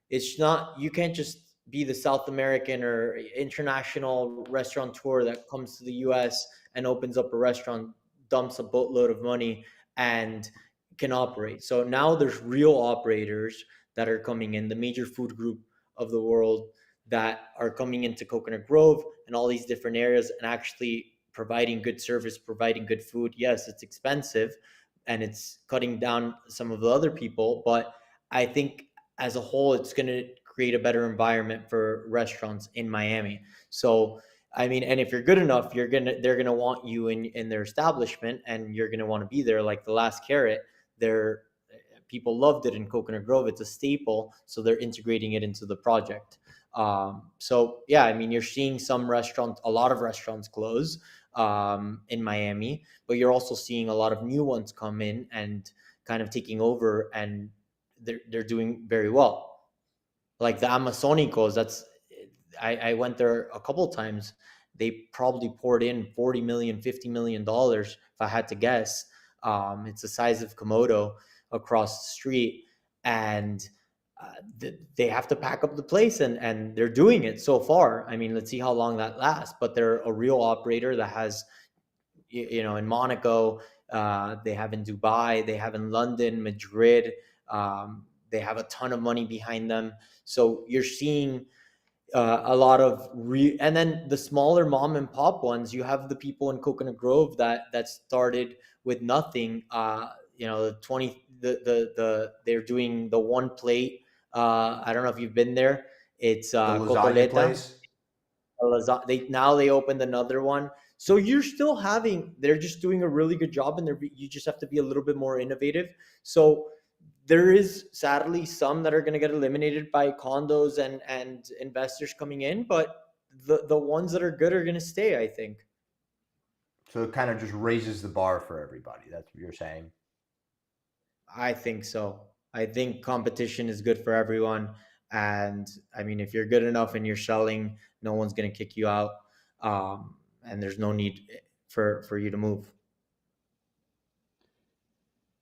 it's not, you can't just be the South American or international restaurateur that comes to the US and opens up a restaurant, dumps a boatload of money, and can operate. So now there's real operators that are coming in, the major food group of the world, that are coming into Coconut Grove and all these different areas and actually providing good service, providing good food. Yes, it's expensive and it's cutting down some of the other people, but I think as a whole, it's going to create a better environment for restaurants in Miami. So, I mean, and if you're good enough, they're gonna want you in their establishment, and you're gonna want to be there. Like the last carrot, they're people loved it in Coconut Grove. It's a staple, so they're integrating it into the project. So yeah, I mean, you're seeing a lot of restaurants close in Miami, but you're also seeing a lot of new ones come in and kind of taking over, and they're doing very well. Like the Amazonicos, I went there a couple of times. They probably poured in 40 million, $50 million, if I had to guess. It's the size of Komodo across the street, and they have to pack up the place, and they're doing it so far. I mean, let's see how long that lasts. But they're a real operator that has, in Monaco, they have in Dubai, they have in London, Madrid. They have a ton of money behind them. So you're seeing a lot of and then the smaller mom and pop ones. You have the people in Coconut Grove that started with nothing. The 20 they're doing the one plate. I don't know if you've been there. It's The lasagna cotoleta. place. They opened another one. So you're still having, they're just doing a really good job, and you just have to be a little bit more innovative. So there is sadly some that are going to get eliminated by condos and investors coming in, but the ones that are good are going to stay, I think. So it kind of just raises the bar for everybody. That's what you're saying. I think so. I think competition is good for everyone. And I mean, if you're good enough and you're selling, no one's going to kick you out. And there's no need for you to move.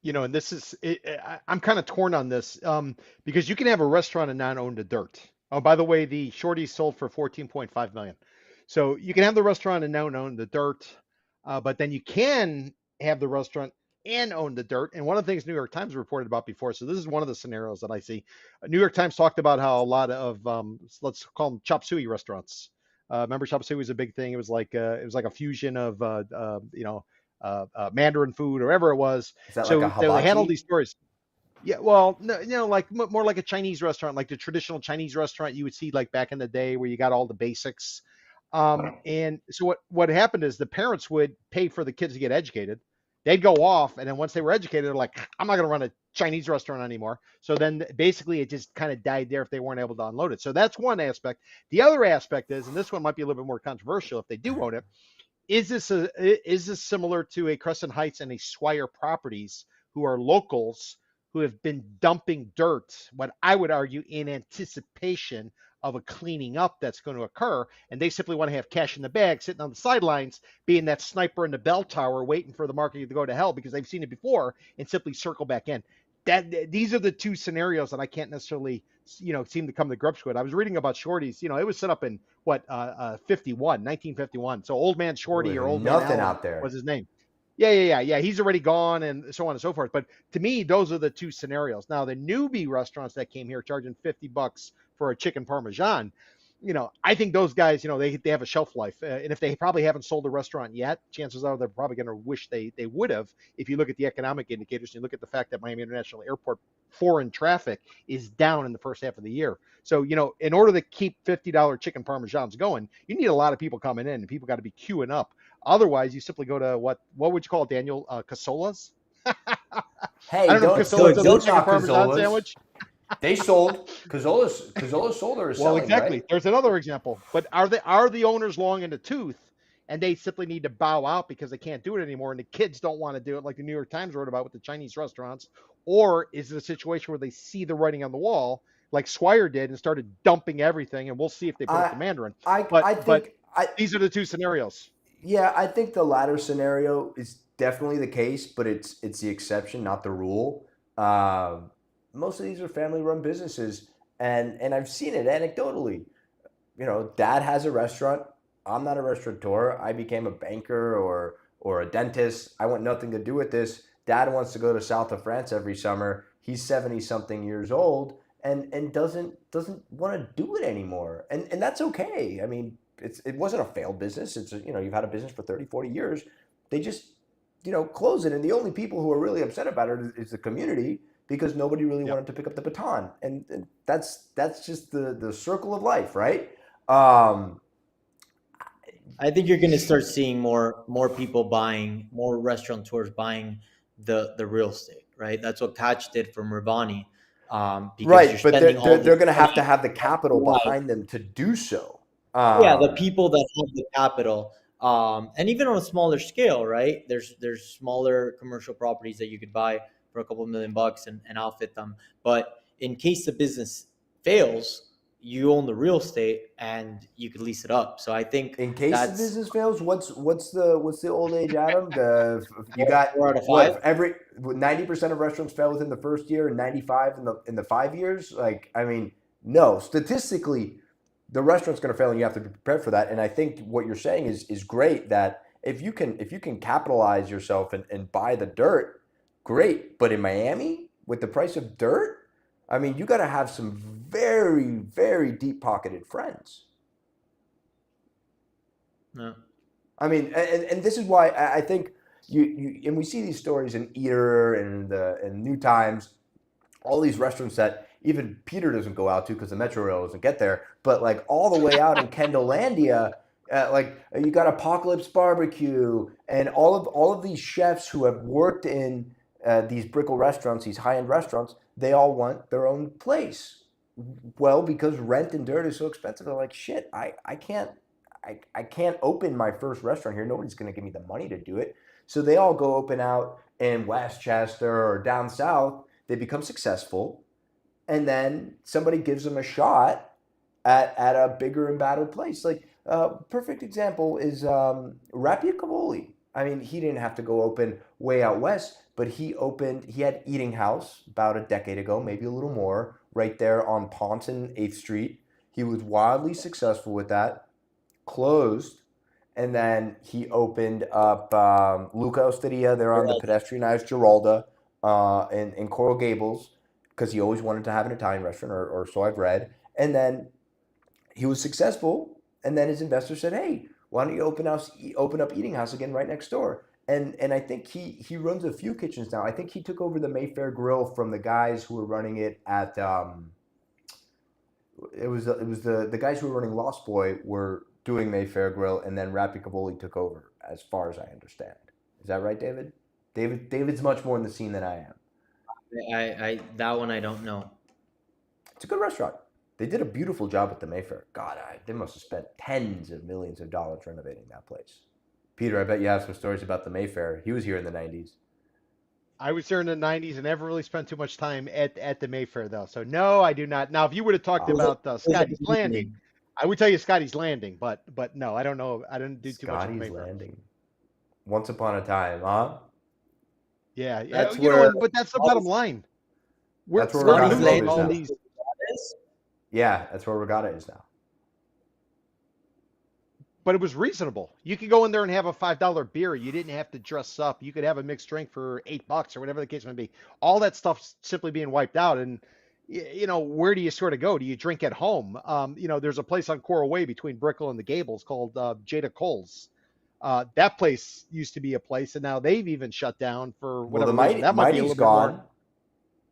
And this is I'm kind of torn on this because you can have a restaurant and not own the dirt. Oh, by the way, the shorties sold for 14.5 million. So you can have the restaurant and not own the dirt, but then you can have the restaurant and own the dirt. And one of the things New York Times reported about before, so this is one of the scenarios that I see. New York Times talked about how a lot of let's call them chop suey restaurants. Remember, chop suey was a big thing. It was like a fusion of Mandarin food or whatever it was. Is that like a So they had all hibachi? these stories. Yeah, well, no, like more like a Chinese restaurant, like the traditional Chinese restaurant you would see like back in the day where you got all the basics. And so what happened is the parents would pay for the kids to get educated. They'd go off, and then once they were educated, they're like, I'm not going to run a Chinese restaurant anymore. So then basically it just kind of died there if they weren't able to unload it. So that's one aspect. The other aspect is, and this one might be a little bit more controversial if they do own it, is this similar to a Crescent Heights and a Swire Properties who are locals who have been dumping dirt, what I would argue, in anticipation of a cleaning up that's going to occur, and they simply want to have cash in the bag, sitting on the sidelines, being that sniper in the bell tower, waiting for the market to go to hell because they've seen it before, and simply circle back in. These are the two scenarios that I can't necessarily seem to come to grips with. I was reading about Shorty's. It was set up in what 1951. So Old Man There Shorty was or Old Man nothing Allen out there. was his name. Yeah. He's already gone, and so on and so forth. But to me, those are the two scenarios. Now, the newbie restaurants that came here charging $50 for a chicken parmesan, I think those guys, they have a shelf life, and if they probably haven't sold a restaurant yet, chances are they're probably going to wish they would have. If you look at the economic indicators, and you look at the fact that Miami International Airport foreign traffic is down in the first half of the year. So, in order to keep $50 chicken parmesans going, you need a lot of people coming in, and people got to be queuing up. Otherwise, you simply go to what would you call it, Daniel? Casolas? I Hey, don't know if don't Casolas does a don't chicken knock parmesan Cazzolas. sandwich. They sold. Cazzolas sold or are Well, selling, exactly. right? There's another example. But are the owners long in the tooth, and they simply need to bow out because they can't do it anymore, and the kids don't want to do it, like the New York Times wrote about with the Chinese restaurants? Or is it a situation where they see the writing on the wall, like Squire did, and started dumping everything? And we'll see if they put up I the Mandarin. I But think I these are the two scenarios. Yeah, I think the latter scenario is definitely the case, but it's the exception, not the rule. Um, Most of these are family-run businesses, and I've seen it anecdotally. Dad has a restaurant. I'm not a restaurateur. I became a banker or a dentist. I want nothing to do with this. Dad wants to go to south of France every summer. He's 70 something years old and doesn't want to do it anymore. And that's okay. I mean, it wasn't a failed business. You've had a business for 30, 40 years. They just, close it. And the only people who are really upset about it is the community because nobody really Yep. wanted to pick up the baton. And that's just the circle of life, right? Um, I think you're going to start seeing more people buying, more restaurateurs buying the real estate, right? That's what Catch did for Mervani, because you're right, but spending all this they're going to have to money. have the capital behind them to do so. Yeah, the Um, people that have the capital, and even on a smaller scale, right? There's smaller commercial properties that you could buy for a couple of $1 million and outfit them. But in case the business fails, you own the real estate and you could lease it up. So I think in case the that's business fails, what's the old age, Adam? You got 4 out of 5. every 90% of restaurants fail within the first year and 95 in the 5 years. Like, I mean, no, statistically, the restaurant's going to fail, and you have to be prepared for that. And I think what you're saying is great. That if you can capitalize yourself and buy the dirt, great. But in Miami, with the price of dirt, I mean, you got to have some very, very deep pocketed friends. No. I mean, and this is why I think and we see these stories in Eater and New Times, all these restaurants that even Peter doesn't go out to because the Metro Rail doesn't get there, but like all the way out in Kendallandia, like you got Apocalypse Barbecue and all of these chefs who have worked in these Brickell restaurants, these high end restaurants, they all want their own place. Well, because rent and dirt is so expensive, they're like, shit, I can't open my first restaurant here. Nobody's going to give me the money to do it. So they all go open out in Westchester or down south. They become successful, and then somebody gives them a shot at a bigger and badder place. Like perfect example is Rappia Cavoli. I mean, he didn't have to go open way out west, but he had Eating House about a decade ago, maybe a little more, right there on Ponce and 8th Street. He was wildly successful with that, closed, and then he opened up Luca Osteria there on the pedestrianized Giralda in Coral Gables because he always wanted to have an Italian restaurant, or so I've read. And then he was successful, and then his investor said, "Hey, why don't you open up Eating House again right next door?" And I think he runs a few kitchens now. I think he took over the Mayfair Grill from the guys who were running it at it was the guys who were running Lost Boy were doing Mayfair Grill, and then Rappy Cavoli took over, as far as I understand. Is that right, David? David's much more in the scene than I am. I that one I don't know. It's a good restaurant. They did a beautiful job at the Mayfair. God, they must have spent tens of millions of dollars renovating that place. Peter, I bet you have some stories about the Mayfair. He was here in the 90s. I was there in the 90s and never really spent too much time at the Mayfair, though. So, no, I do not. Now, if you would have talked It was a- about it was Scotty's a Landing, evening. I would tell you Scotty's Landing, but no, I don't know. I didn't do too much at the Scotty's Mayfair. Landing. Once upon a time, huh? Yeah, That's where but that's the bottom line. That's where We're Regatta Scotty's Club losing is all now. these. Yeah, that's where Regatta is now. But it was reasonable. You could go in there and have a $5 beer. You didn't have to dress up. You could have a mixed drink for $8 or whatever the case may be. All that stuff's simply being wiped out. And where do you sort of go? Do you drink at home? There's a place on Coral Way between Brickell and the Gables called Jada Cole's. That place used to be a place, and now they've even shut down for Well, the whatever reason. That might be a Mighty's little bit more. gone.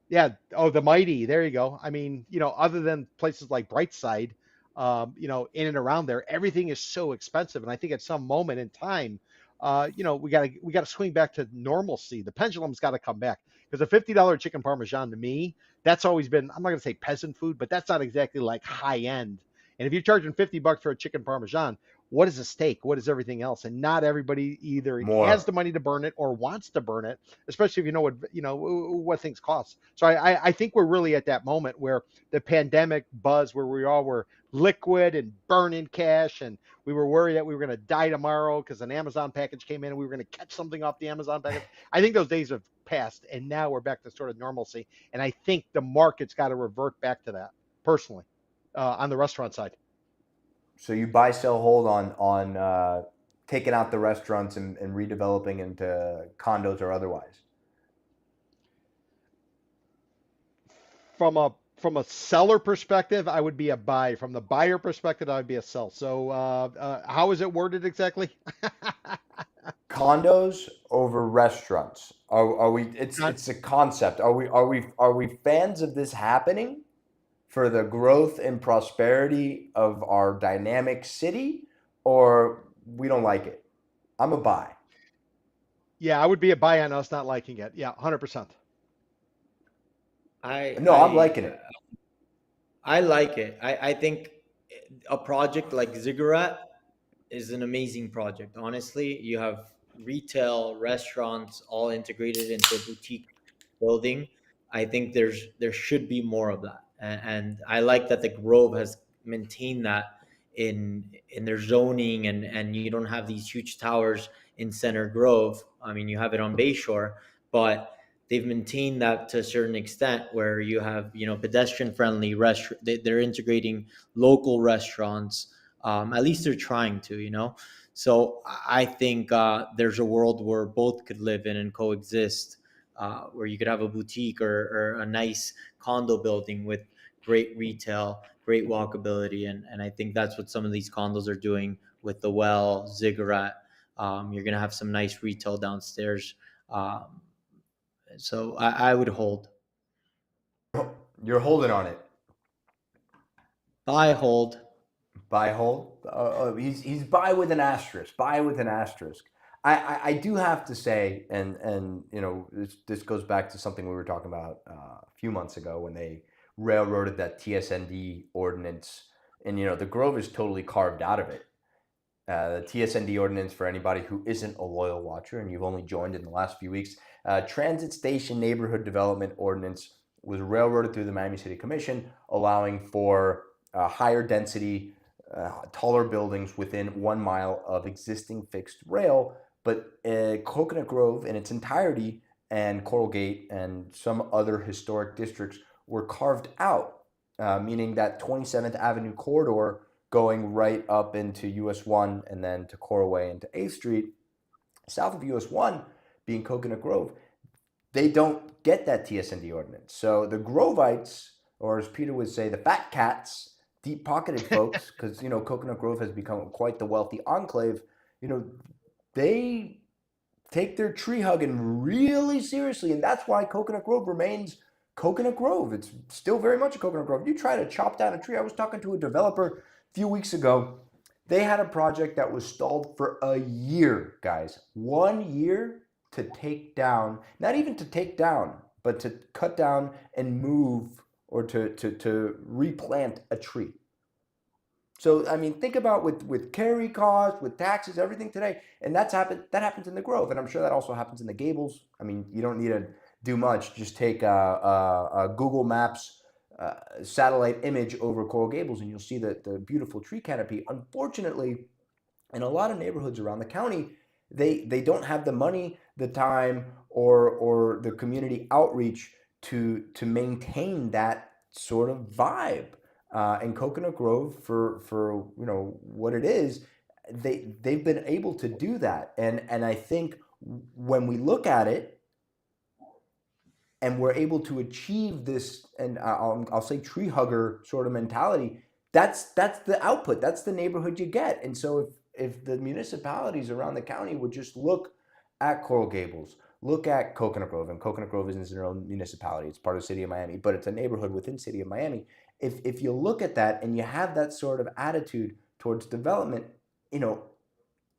Yeah. Oh, the Mighty. There you go. I mean, other than places like Brightside, in and around there, everything is so expensive. And I think at some moment in time, we gotta swing back to normalcy. The pendulum's got to come back because a $50 chicken parmesan to me, that's always been. I'm not gonna say peasant food, but that's not exactly like high end. And if you're charging $50 for a chicken parmesan, what is a steak? What is everything else? And not everybody either has More. the money to burn it or wants to burn it, especially if you know what things cost. So I think we're really at that moment where the pandemic buzz, where we all were liquid and burning cash, and we were worried that we were going to die tomorrow because an Amazon package came in and we were going to catch something off the Amazon package. I think those days have passed, and now we're back to sort of normalcy. And I think the market's got to revert back to that personally on the restaurant side. So you buy, sell, hold on taking out the restaurants and redeveloping into condos or otherwise. From a seller perspective, I would be a buy. From the buyer perspective, I would be a sell. So how is it worded exactly? Condos over restaurants. Are we? It's a concept. Are we fans of this happening for the growth and prosperity of our dynamic city, or we don't like it? I'm a buy. Yeah, I would be a buy on us not liking it. Yeah, 100%. I No, I'm I liking it. I like it. I think a project like Ziggurat is an amazing project. Honestly, you have retail, restaurants all integrated into a boutique building. I think there should be more of that, and I like that the Grove has maintained that in their zoning, and you don't have these huge towers in Center Grove. I mean, you have it on Bayshore, but they've maintained that to a certain extent where you have pedestrian friendly restaurant. They're integrating local restaurants. At least they're trying to. So I think there's a world where both could live in and coexist, where you could have a boutique or a nice condo building with great retail, great walkability, and I think that's what some of these condos are doing with the Well, Ziggurat. You're gonna have some nice retail downstairs. So I would hold. You're holding on it. Buy, hold. Buy hold. He's buy with an asterisk. Buy with an asterisk. I do have to say, and this goes back to something we were talking about a few months ago when they railroaded that TSND ordinance, and the Grove is totally carved out of it. The TSND ordinance, for anybody who isn't a loyal watcher and you've only joined in the last few weeks, Transit Station Neighborhood Development Ordinance was railroaded through the Miami City Commission, allowing for higher density, taller buildings within 1 mile of existing fixed rail. But Coconut Grove in its entirety and Coral Gate and some other historic districts were carved out, meaning that 27th Avenue corridor going right up into US 1 and then to Coral Way and to 8th Street, south of US 1 being Coconut Grove, they don't get that TSND ordinance. So the Grovites, or as Peter would say, the fat cats, deep-pocketed folks, because Coconut Grove has become quite the wealthy enclave, they take their tree hugging really seriously, and that's why Coconut Grove remains Coconut Grove. It's still very much a Coconut Grove. You try to chop down a tree. I was talking to a developer a few weeks ago. They had a project that was stalled for a year, guys. 1 year to take down, not even to take down, but to cut down and move or to replant a tree. So I mean, think about with carry costs, with taxes, everything today, and that happens in the Grove, and I'm sure that also happens in the Gables. I mean, you don't need to do much. Just take a Google Maps satellite image over Coral Gables, and you'll see the beautiful tree canopy. Unfortunately, in a lot of neighborhoods around the county, they don't have the money, the time, or the community outreach to maintain that sort of vibe. And Coconut Grove, for what it is, they've been able to do that, and I think when we look at it, and we're able to achieve this, and I'll say tree hugger sort of mentality, that's the output. That's the neighborhood you get. And so if the municipalities around the county would just look at Coral Gables, look at Coconut Grove, and Coconut Grove isn't their own municipality. It's part of the city of Miami, but it's a neighborhood within city of Miami. If you look at that and you have that sort of attitude towards development,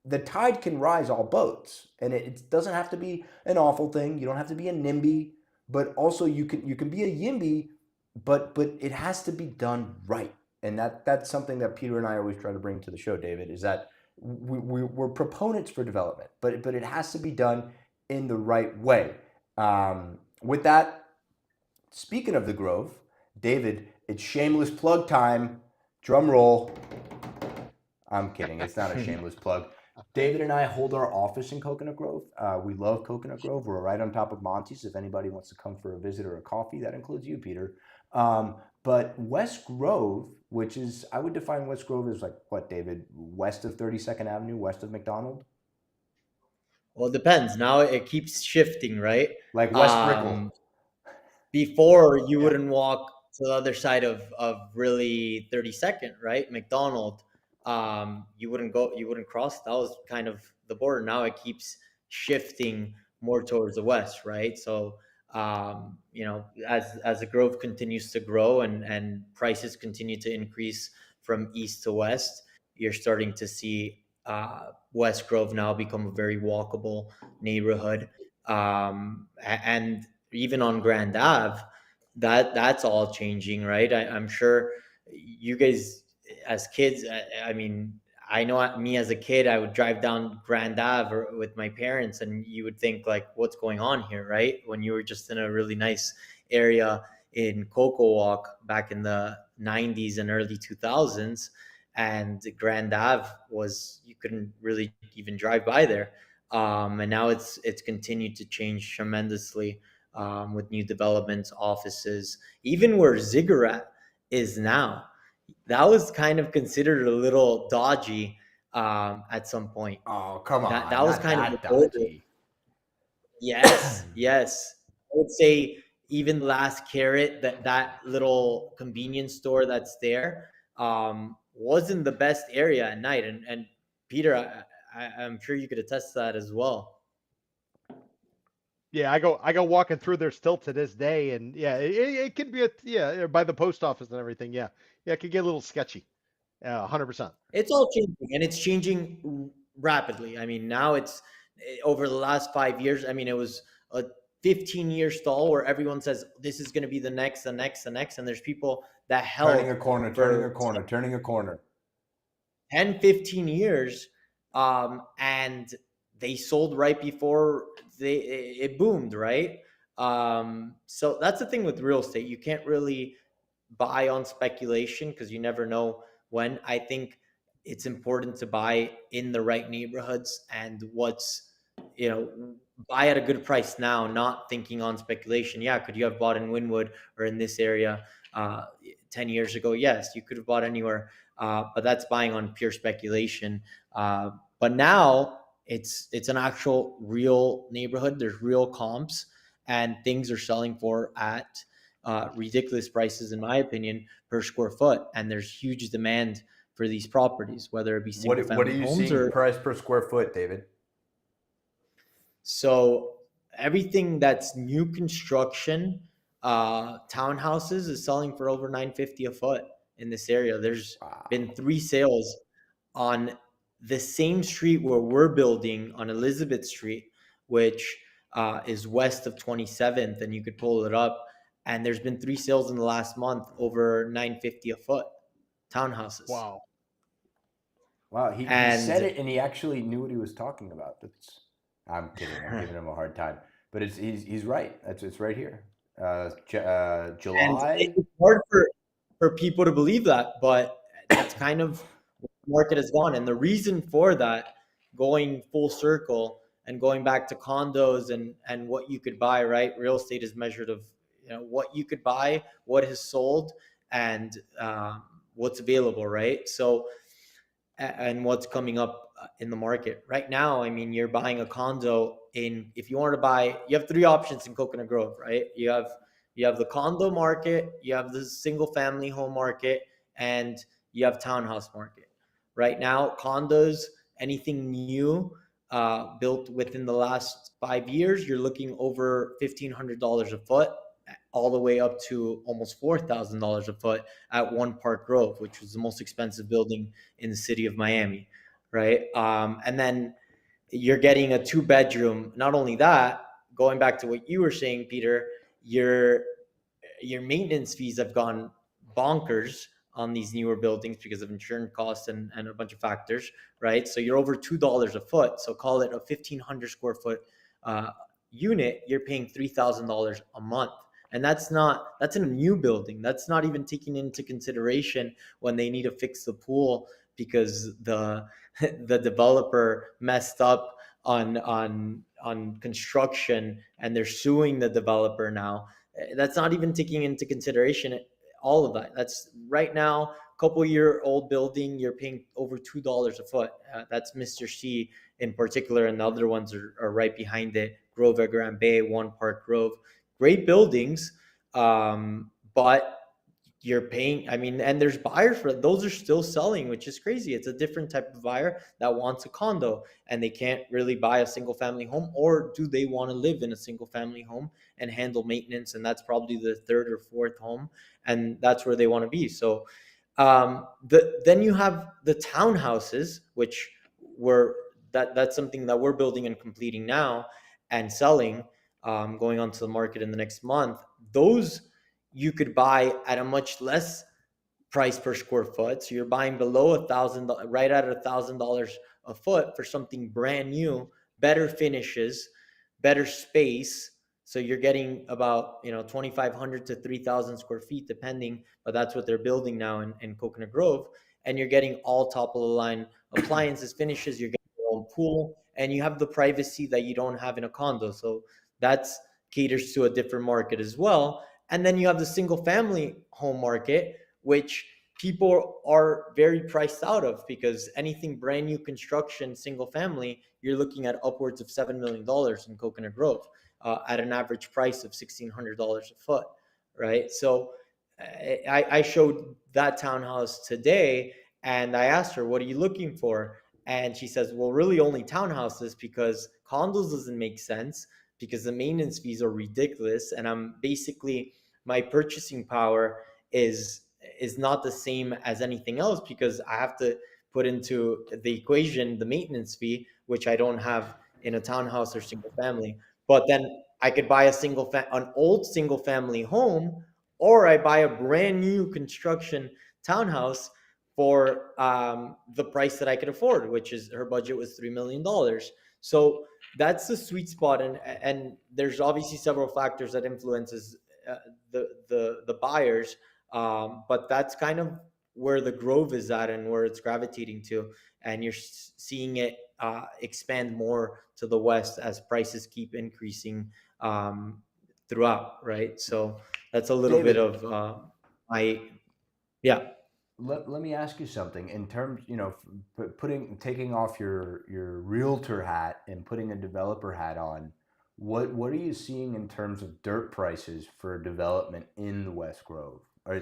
the tide can rise all boats, and it doesn't have to be an awful thing. You don't have to be a NIMBY, but also you can be a YIMBY, but it has to be done right. And that's something that Peter and I always try to bring to the show, David, is that we're proponents for development, but it has to be done in the right way. With that, speaking of the Grove, David, it's shameless plug time. Drum roll. I'm kidding. It's not a shameless plug. David and I hold our office in Coconut Grove. We love Coconut Grove. We're right on top of Monty's. If anybody wants to come for a visit or a coffee, that includes you, Peter. But West Grove, which is, I would define West Grove as like what, David? West of 32nd Avenue, west of McDonald? Well, it depends. Now it keeps shifting, right? Like West Brickell. Before, you wouldn't walk to the other side of really 32nd, right? McDonald. You wouldn't cross. That was kind of the border. Now it keeps shifting more towards the west, right? So, as the Grove continues to grow and prices continue to increase from east to west, you're starting to see West Grove now become a very walkable neighborhood. And even on Grand Ave, that's all changing, right? I'm sure you guys as kids, I mean, I know me as a kid, I would drive down Grand Ave with my parents, and you would think like, what's going on here, right? When you were just in a really nice area in Coco Walk back in the 90s and early 2000s, and Grand Ave was, you couldn't really even drive by there. And now it's continued to change tremendously with new developments, offices, even where Ziggurat is now. That was kind of considered a little dodgy at some point. Oh, come on. That was kind of dodgy. Yes, yes. I would say even the last carrot, that little convenience store that's there, wasn't the best area at night. And Peter, I'm sure you could attest to that as well. Yeah, I go walking through there still to this day, and yeah, it can be by the post office and everything. Yeah, it could get a little sketchy. 100%. It's all changing, and it's changing rapidly. I mean, now it's over the last 5 years. I mean, it was a 15-year stall where everyone says this is going to be the next, and there's people that held turning a corner. 10, 15 years, and they sold right before it boomed, right? So that's the thing with real estate. You can't really buy on speculation because you never know when. I think it's important to buy in the right neighborhoods and buy at a good price now, not thinking on speculation. Yeah, could you have bought in Wynwood or in this area 10 years ago? Yes, you could have bought anywhere, but that's buying on pure speculation. But now it's an actual real neighborhood. There's real comps, and things are selling for at ridiculous prices, in my opinion, per square foot. And there's huge demand for these properties, whether it be single family what are you homes seeing or price per square foot, David? So everything that's new construction, townhouses is selling for over $950 a foot in this area. There's been 3 sales on the same street where we're building on Elizabeth Street, which is west of 27th, and you could pull it up. And there's been 3 sales in the last month over $950 a foot, townhouses. Wow. He said it, and he actually knew what he was talking about. I'm kidding. I'm giving him a hard time, but he's right. It's right here. July. And it's hard for people to believe that, but that's kind of what the market has gone. And the reason for that, going full circle and going back to condos and what you could buy, right? Real estate is measured of what you could buy, what has sold, and what's available, right? So, and what's coming up in the market right now. I mean, you're buying a condo if you want to buy, you have three options in Coconut Grove, right? You have the condo market, you have the single family home market, and you have townhouse market. Right now, condos, anything new built within the last 5 years, you're looking over $1,500 a foot, all the way up to almost $4,000 a foot at One Park Grove, which was the most expensive building in the city of Miami, right? And then you're getting a 2-bedroom. Not only that, going back to what you were saying, Peter, your maintenance fees have gone bonkers on these newer buildings because of insurance costs and a bunch of factors, right? So you're over $2 a foot. So call it a 1,500 square foot unit. You're paying $3,000 a month. And that's in a new building. That's not even taking into consideration when they need to fix the pool because the developer messed up on construction and they're suing the developer now. That's not even taking into consideration all of that. That's right now, a couple-year-old building, you're paying over $2 a foot. That's Mr. C in particular, and the other ones are right behind it. Grove at Grand Bay, One Park Grove, great buildings, but you're paying, I mean, and there's buyers for those are still selling, which is crazy. It's a different type of buyer that wants a condo and they can't really buy a single family home, or do they want to live in a single family home and handle maintenance? And that's probably the third or fourth home, and that's where they want to be. So then you have the townhouses, which that's something that we're building and completing now and selling, going onto the market in the next month. Those you could buy at a much less price per square foot. So you're buying below $1,000, right at $1,000 a foot for something brand new, better finishes, better space. So you're getting about 2,500 to 3,000 square feet, depending, but that's what they're building now in Coconut Grove. And you're getting all top of the line appliances, finishes. You're getting your own pool, and you have the privacy that you don't have in a condo. So that's caters to a different market as well. And then you have the single family home market, which people are very priced out of, because anything brand new construction, single family, you're looking at upwards of $7 million in Coconut Grove at an average price of $1,600 a foot, right? So I showed that townhouse today and I asked her, what are you looking for? And she says, well, really only townhouses, because condos doesn't make sense because the maintenance fees are ridiculous. And I'm basically, my purchasing power is not the same as anything else, because I have to put into the equation the maintenance fee, which I don't have in a townhouse or single family. But then I could buy an old single family home, or I buy a brand new construction townhouse for the price that I could afford, which is, her budget was $3 million. So that's the sweet spot. And there's obviously several factors that influences the buyers. But that's kind of where the Grove is at and where it's gravitating to. And you're seeing it expand more to the west as prices keep increasing throughout, right? So that's a little David, bit of yeah. Let me ask you something. In terms, taking off your realtor hat and putting a developer hat on, what are you seeing in terms of dirt prices for development in the West Grove? Or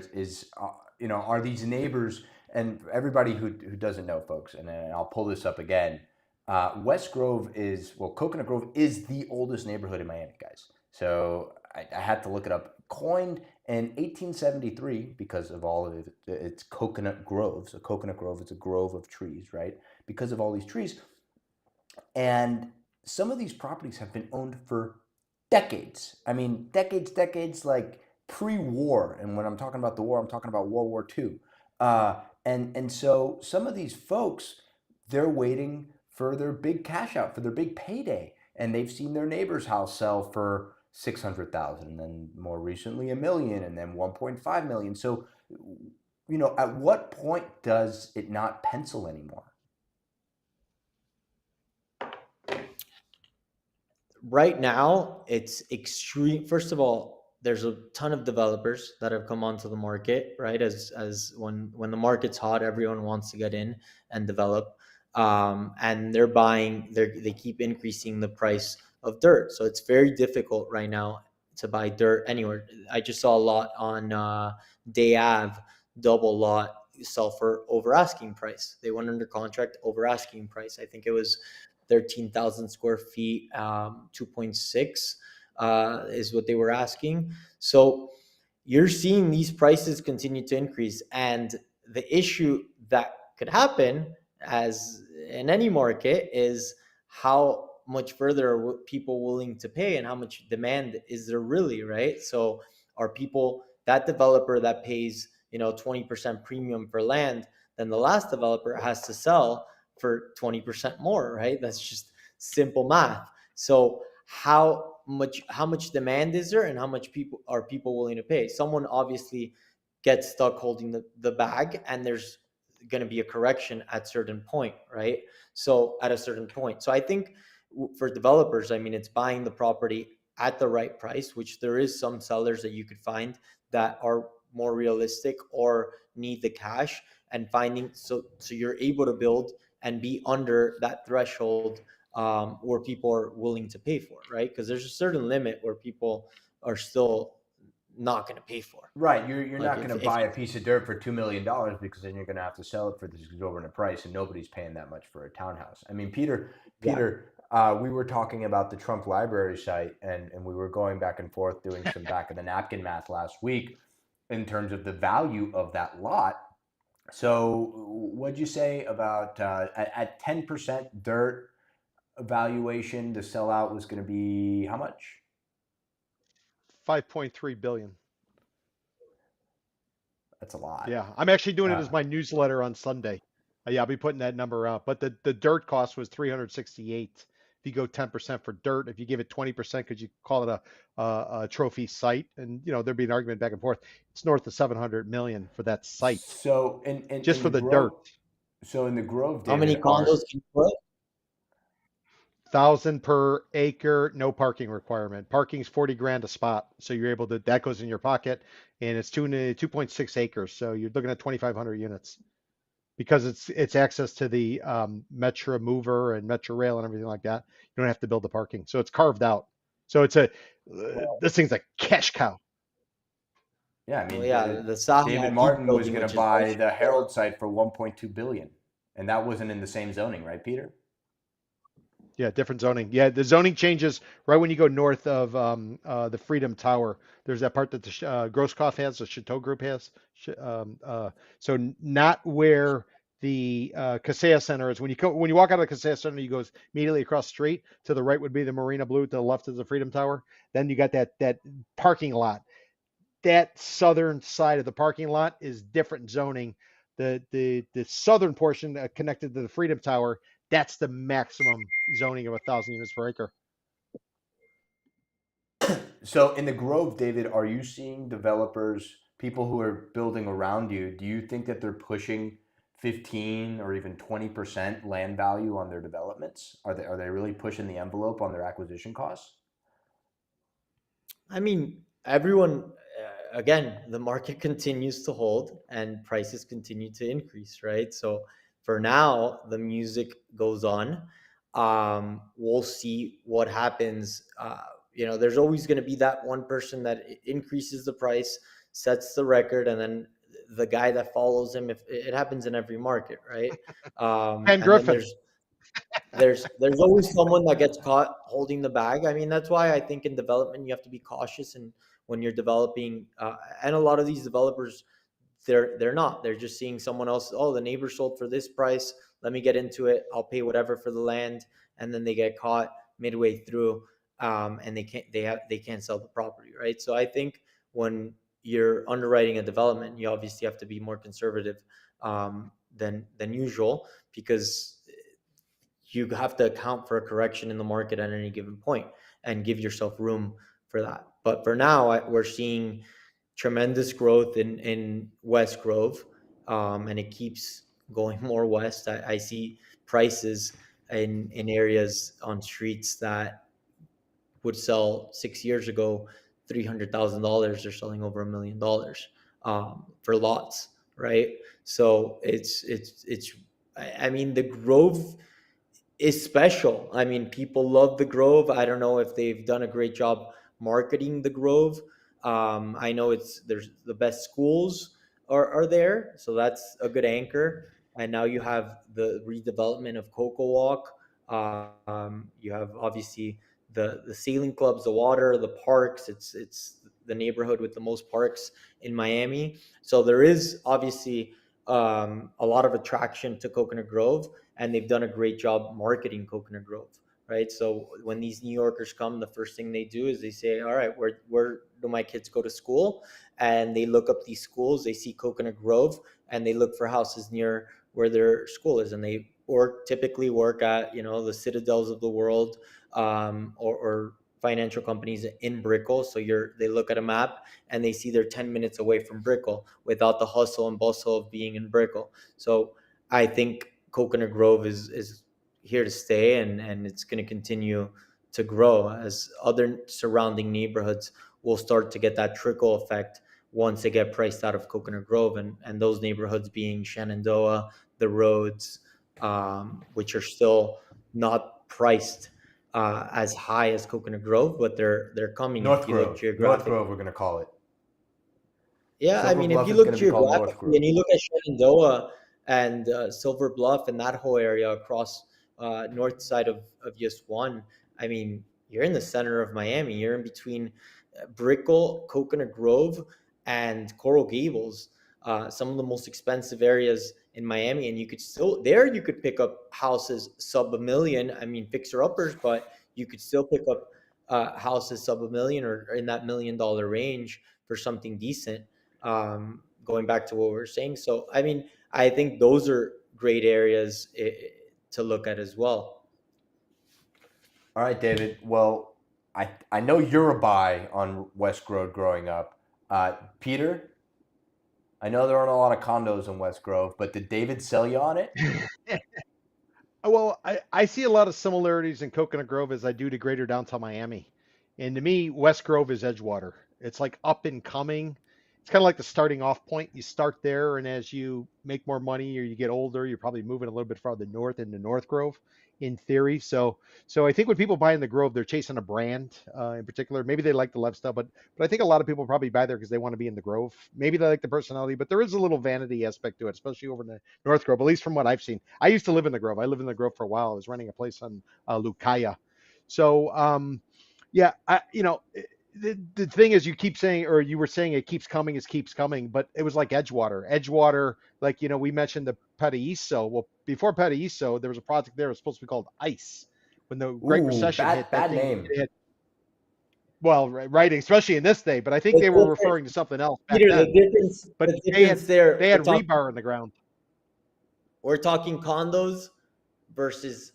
are these neighbors, and everybody who doesn't know, folks, and I'll pull this up again. West Grove Coconut Grove is the oldest neighborhood in Miami, guys. So I had to look it up. Coined in 1873 because of all of its coconut groves. A coconut grove is a grove of trees, right? Because of all these trees. And some of these properties have been owned for decades. I mean, decades, like pre-war. And when I'm talking about the war, I'm talking about World War II. And so some of these folks, they're waiting for their big cash out, for their big payday. And they've seen their neighbor's house sell for 600,000, and then more recently $1 million, and then 1.5 million. So, at what point does it not pencil anymore? Right now, it's extreme. First of all, there's a ton of developers that have come onto the market, right? As when the market's hot, everyone wants to get in and develop. and they keep increasing the price of dirt. So it's very difficult right now to buy dirt anywhere. I just saw a lot on Day Ave, double lot sell for over asking price. They went under contract over asking price. I think it was 13,000 square feet, 2.6 is what they were asking. So you're seeing these prices continue to increase. And the issue that could happen, as in any market, is how much further are people willing to pay and how much demand is there really, right? So are people, that developer that pays 20% premium for land, then the last developer has to sell for 20% more, right? That's just simple math. So how much demand is there and how much people willing to pay? Someone obviously gets stuck holding the bag, and there's going to be a correction at certain point, right? So at a certain point. So I think for developers, I mean, it's buying the property at the right price, which there is some sellers that you could find that are more realistic or need the cash, and finding so you're able to build and be under that threshold where people are willing to pay for, right? Because there's a certain limit where people are still not going to pay for. Right, you're Like not going to buy a piece of dirt for $2 million, because then you're going to have to sell it for this exorbitant price, and nobody's paying that much for a townhouse. I mean, Peter, we were talking about the Trump Library site, and we were going back and forth doing some back of the napkin math last week in terms of the value of that lot. So, what'd you say about at 10% dirt valuation, the sellout was going to be how much? 5.3 billion. That's a lot. Yeah, I'm actually doing it as my newsletter on Sunday. Yeah, I'll be putting that number out. But the dirt cost was 368. If you go 10% for dirt, if you give it 20%, because you call it a trophy site, and there'd be an argument back and forth. It's north of 700 million for that site. So just for the dirt. So in the Grove, David, how many condos can you put? 1,000 per acre, no parking requirement. Parking's 40 grand a spot, so you're able to, that goes in your pocket, and it's 2.6 acres, so you're looking at 2,500 units, because it's access to the Metro Mover and Metro Rail and everything like that. You don't have to build the parking, so it's carved out. So it's this thing's a cash cow. Yeah, I mean, the David Martin was going to buy the Herald site for 1.2 billion, and that wasn't in the same zoning, right, Peter? Yeah, different zoning. Yeah, the zoning changes right when you go north of the Freedom Tower. There's that part that the Grosskopf has, the Chateau Group has. So not where the Casella Center is. When you walk out of the Casella Center, you go immediately across the street. To the right would be the Marina Blue. To the left is the Freedom Tower. Then you got that parking lot. That southern side of the parking lot is different zoning. The southern portion connected to the Freedom Tower, that's the maximum zoning of 1,000 units per acre. So in the Grove, David, are you seeing developers, people who are building around you, do you think that they're pushing 15 or even 20% land value on their developments? Are they really pushing the envelope on their acquisition costs? I mean, everyone, again, the market continues to hold and prices continue to increase, right? So for now, the music goes on. We'll see what happens. There's always going to be that one person that increases the price, sets the record, and then the guy that follows him. If it happens in every market, right? And Griffin. There's always someone that gets caught holding the bag. I mean, that's why I think in development you have to be cautious, and when you're developing, and a lot of these developers, they're not. They're just seeing someone else. Oh, the neighbor sold for this price. Let me get into it. I'll pay whatever for the land, and then they get caught midway through, and they can't sell the property, right? So I think when you're underwriting a development, you obviously have to be more conservative than usual, because you have to account for a correction in the market at any given point and give yourself room for that. But for now, we're seeing tremendous growth in West Grove, and it keeps going more west. I see prices in areas on streets that would sell 6 years ago $300,000. They're selling over $1 million for lots, right? So it's I mean, the Grove is special. I mean, people love the Grove. I don't know if they've done a great job marketing the Grove. I know there's the best schools are there, so that's a good anchor. And now you have the redevelopment of Coco Walk. You have obviously the sailing clubs, the water, the parks. It's the neighborhood with the most parks in Miami. So there is obviously a lot of attraction to Coconut Grove, and they've done a great job marketing Coconut Grove, right? So when these New Yorkers come, the first thing they do is they say, "All right, where do my kids go to school?" And they look up these schools, they see Coconut Grove, and they look for houses near where their school is, and they typically work at the Citadels of the world, or financial companies in Brickell. So they look at a map and they see they're 10 minutes away from Brickell without the hustle and bustle of being in Brickell. So I think Coconut Grove is here to stay, and it's going to continue to grow as other surrounding neighborhoods will start to get that trickle effect once they get priced out of Coconut Grove, and those neighborhoods being Shenandoah, the Roads, which are still not priced as high as Coconut Grove, but they're coming if North you look Grove. North geographically. Grove, we're going to call it. Yeah, I Silver mean, if Bluff you is going look to be called North geographically Grove. and you look at Shenandoah and Silver Bluff and that whole area across north side of US 1, I mean, you're in the center of Miami. You're in between Brickell, Coconut Grove, and Coral Gables, some of the most expensive areas in Miami. And you could pick up houses sub a million. I mean, fixer uppers, but you could still pick up houses sub a million or in that $1 million range for something decent, going back to what we were saying. So, I mean, I think those are great areas to look at as well. All right, David. Well, I know you're a buy on West Grove growing up. Peter, I know there aren't a lot of condos in West Grove, but did David sell you on it? Well, I see a lot of similarities in Coconut Grove as I do to Greater Downtown Miami. And to me, West Grove is Edgewater. It's like up and coming. It's kind of like the starting off point. You start there, and as you make more money or you get older, you're probably moving a little bit farther north into North Grove, in theory. So I think when people buy in the Grove, they're chasing a brand in particular. Maybe they like the lifestyle, but I think a lot of people probably buy there because they want to be in the Grove. Maybe they like the personality, but there is a little vanity aspect to it, especially over in the North Grove, at least from what I've seen. I used to live in the Grove. I lived in the Grove for a while. I was renting a place on Lucaya. So, yeah, the thing is, you keep saying, or you were saying, it keeps coming, it keeps coming, but it was like Edgewater. Edgewater, like, we mentioned the Paraíso. Well, before Paraíso, there was a project there that was supposed to be called ICE. When the Great Ooh, Recession hit, that bad thing, name. it had, well, right, especially in this day, but I think The they were difference, referring to something else back Peter, then. But the difference there, they had rebar in the ground. we're talking condos versus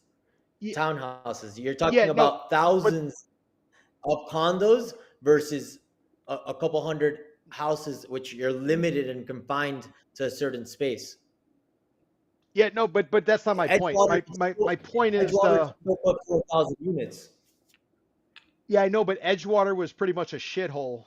Yeah, townhouses. You're yeah, talking no, about but thousands of condos versus a couple hundred houses, which you're limited and confined to a certain space. yeah, no, but that's not my point. Edgewater can My still, point is Edgewater the can still put 4,000 units. yeah, I know, but Edgewater was pretty much a shithole,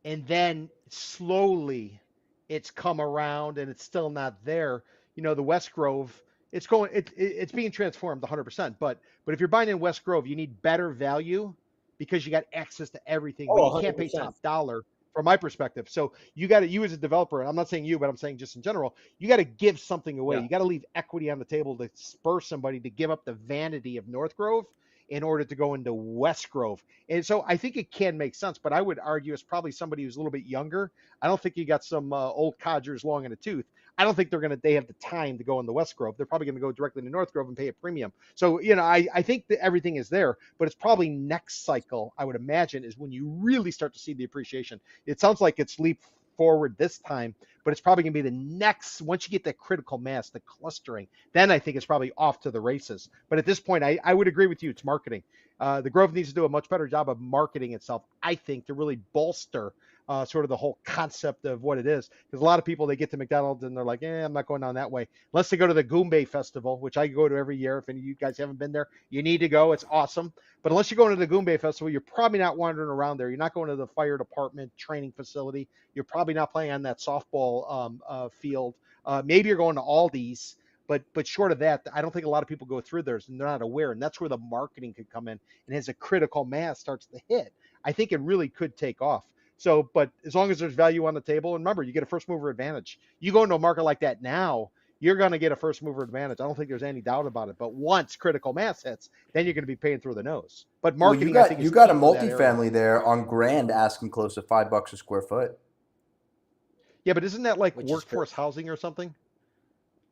and then slowly it's come around, and it's still not there. The West Grove, it's being transformed 100%. But if you're buying in West Grove, you need better value because you got access to everything, but Oh, you can't pay 100%. top dollar from my perspective. So you as a developer, and I'm not saying you, but I'm saying just in general, you got to give something away. Yeah. You got to leave equity on the table to spur somebody to give up the vanity of North Grove in order to go into West Grove. And so I think it can make sense, but I would argue it's probably somebody who's a little bit younger. I don't think you got some old codgers long in the tooth. I don't think they have the time to go in the West Grove. They're probably going to go directly to North Grove and pay a premium. So, I think that everything is there, but it's probably next cycle, I would imagine, is when you really start to see the appreciation. It sounds like it's leap forward this time, but it's probably going to be the next, once you get that critical mass, the clustering, then I think it's probably off to the races. But at this point, I would agree with you. It's marketing. The Grove needs to do a much better job of marketing itself, I think, to really bolster sort of the whole concept of what it is. Because a lot of people, they get to McDonald's and they're like, I'm not going down that way. Unless they go to the Goombay Festival, which I go to every year. If any of you guys haven't been there, you need to go. It's awesome. But unless you're going to the Goombay Festival, you're probably not wandering around there. You're not going to the fire department training facility. You're probably not playing on that softball field. Maybe you're going to Aldi's. But short of that, I don't think a lot of people go through theirs and they're not aware. And that's where the marketing could come in. And as a critical mass starts to hit, I think it really could take off. So, but as long as there's value on the table, and remember, you get a first mover advantage. You go into a market like that now, you're going to get a first mover advantage. I don't think there's any doubt about it. But once critical mass hits, then you're going to be paying through the nose. But Well, marketing, I think, is you got key a for that area. multifamily there on Grand asking close to $5 a square foot. Yeah, but isn't that like Which is workforce housing or something?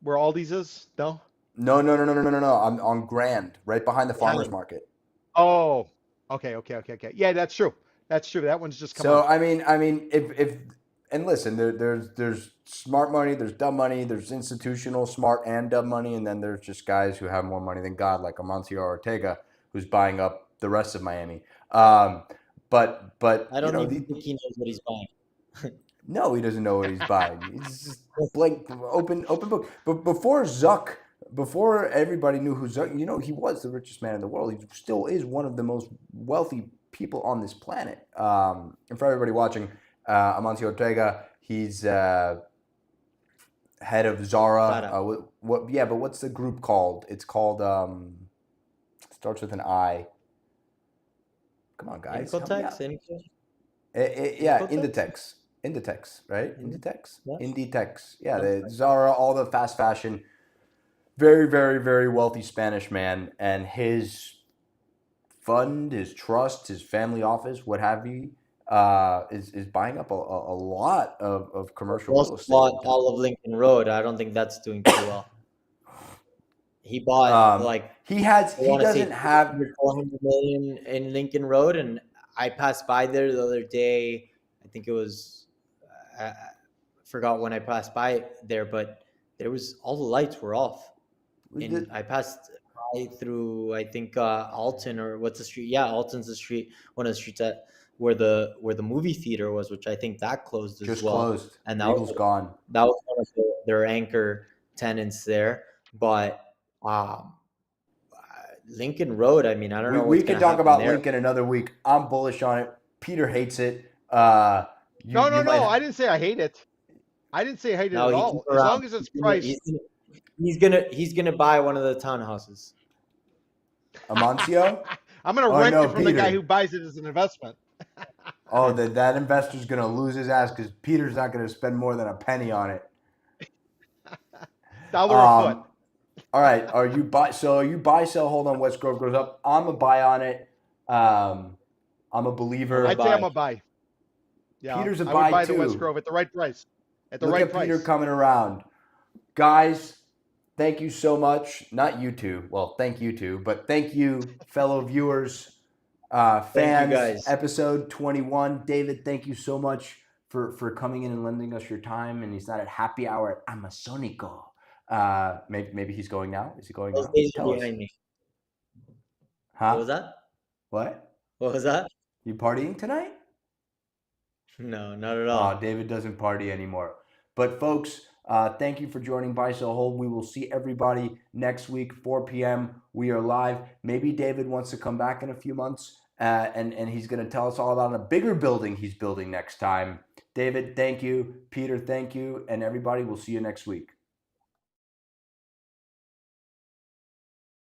Where Aldi's is? No? No. I'm on Grand, right behind the farmers market. Oh, okay. Yeah, that's true. That's true. That one's just come So out. I mean, if and listen, there's smart money, there's dumb money, there's institutional smart and dumb money, and then there's just guys who have more money than God, like Amancio Ortega, who's buying up the rest of Miami. But I don't even think he knows what he's buying. no, he doesn't know what he's buying. He's just blank, open book. But before everybody knew who Zuck, he was the richest man in the world. He still is one of the most wealthy people on this planet. And for everybody watching, Amancio Ortega, he's head of Zara. But what's the group called? It's called starts with an I. Come on, guys. Inditex, right? Inditex. Yeah, the Zara, all the fast fashion. Very, very, very wealthy Spanish man, and his fund, his trust, his family office, what have you, is buying up a lot of commercial real estate. Bought all of Lincoln Road. I don't think that's doing too well. He bought he doesn't have 400 million in Lincoln Road, and I passed by there the other day. I think it was I forgot when I passed by there, but there was all the lights were off. And I passed by through, I think, Alton, or what's the street? Yeah, Alton's the street, one of the streets where the movie theater was, which I think that closed as well. Closed. And that was gone. That was one of their anchor tenants there. But Lincoln Road, I mean, I don't know. We can talk about Lincoln another week. I'm bullish on it. Peter hates it. No. I didn't say I hate it. I didn't say I hate it at all. As long as it's priced. He's gonna buy one of the townhouses. Amancio? I'm gonna rent it from the guy who buys it as an investment. That investor's gonna lose his ass because Peter's not gonna spend more than a penny on it. $1 a foot. All right. Are you buy, sell, hold on, West Grove goes up. I'm a buy on it. I'm a believer. I'd say I'm a buy. Yeah, Peter's a I buy would buy too. the West Grove at the right price. Look at Peter coming around. Guys, thank you so much. Not you two. Well, thank you two, but thank you, fellow viewers, fans. Thank you guys. Episode 21. David, thank you so much for coming in and lending us your time. And he's not at happy hour at Amazonico. Maybe he's going now. Is he going now? Tell behind me. Huh? What was that? What was that? You partying tonight? No, not at all. David doesn't party anymore. But folks, thank you for joining Buy Sell Hold. We will see everybody next week, 4 p.m. We are live. Maybe David wants to come back in a few months, and he's going to tell us all about a bigger building he's building next time. David, thank you. Peter, thank you. And everybody, we'll see you next week.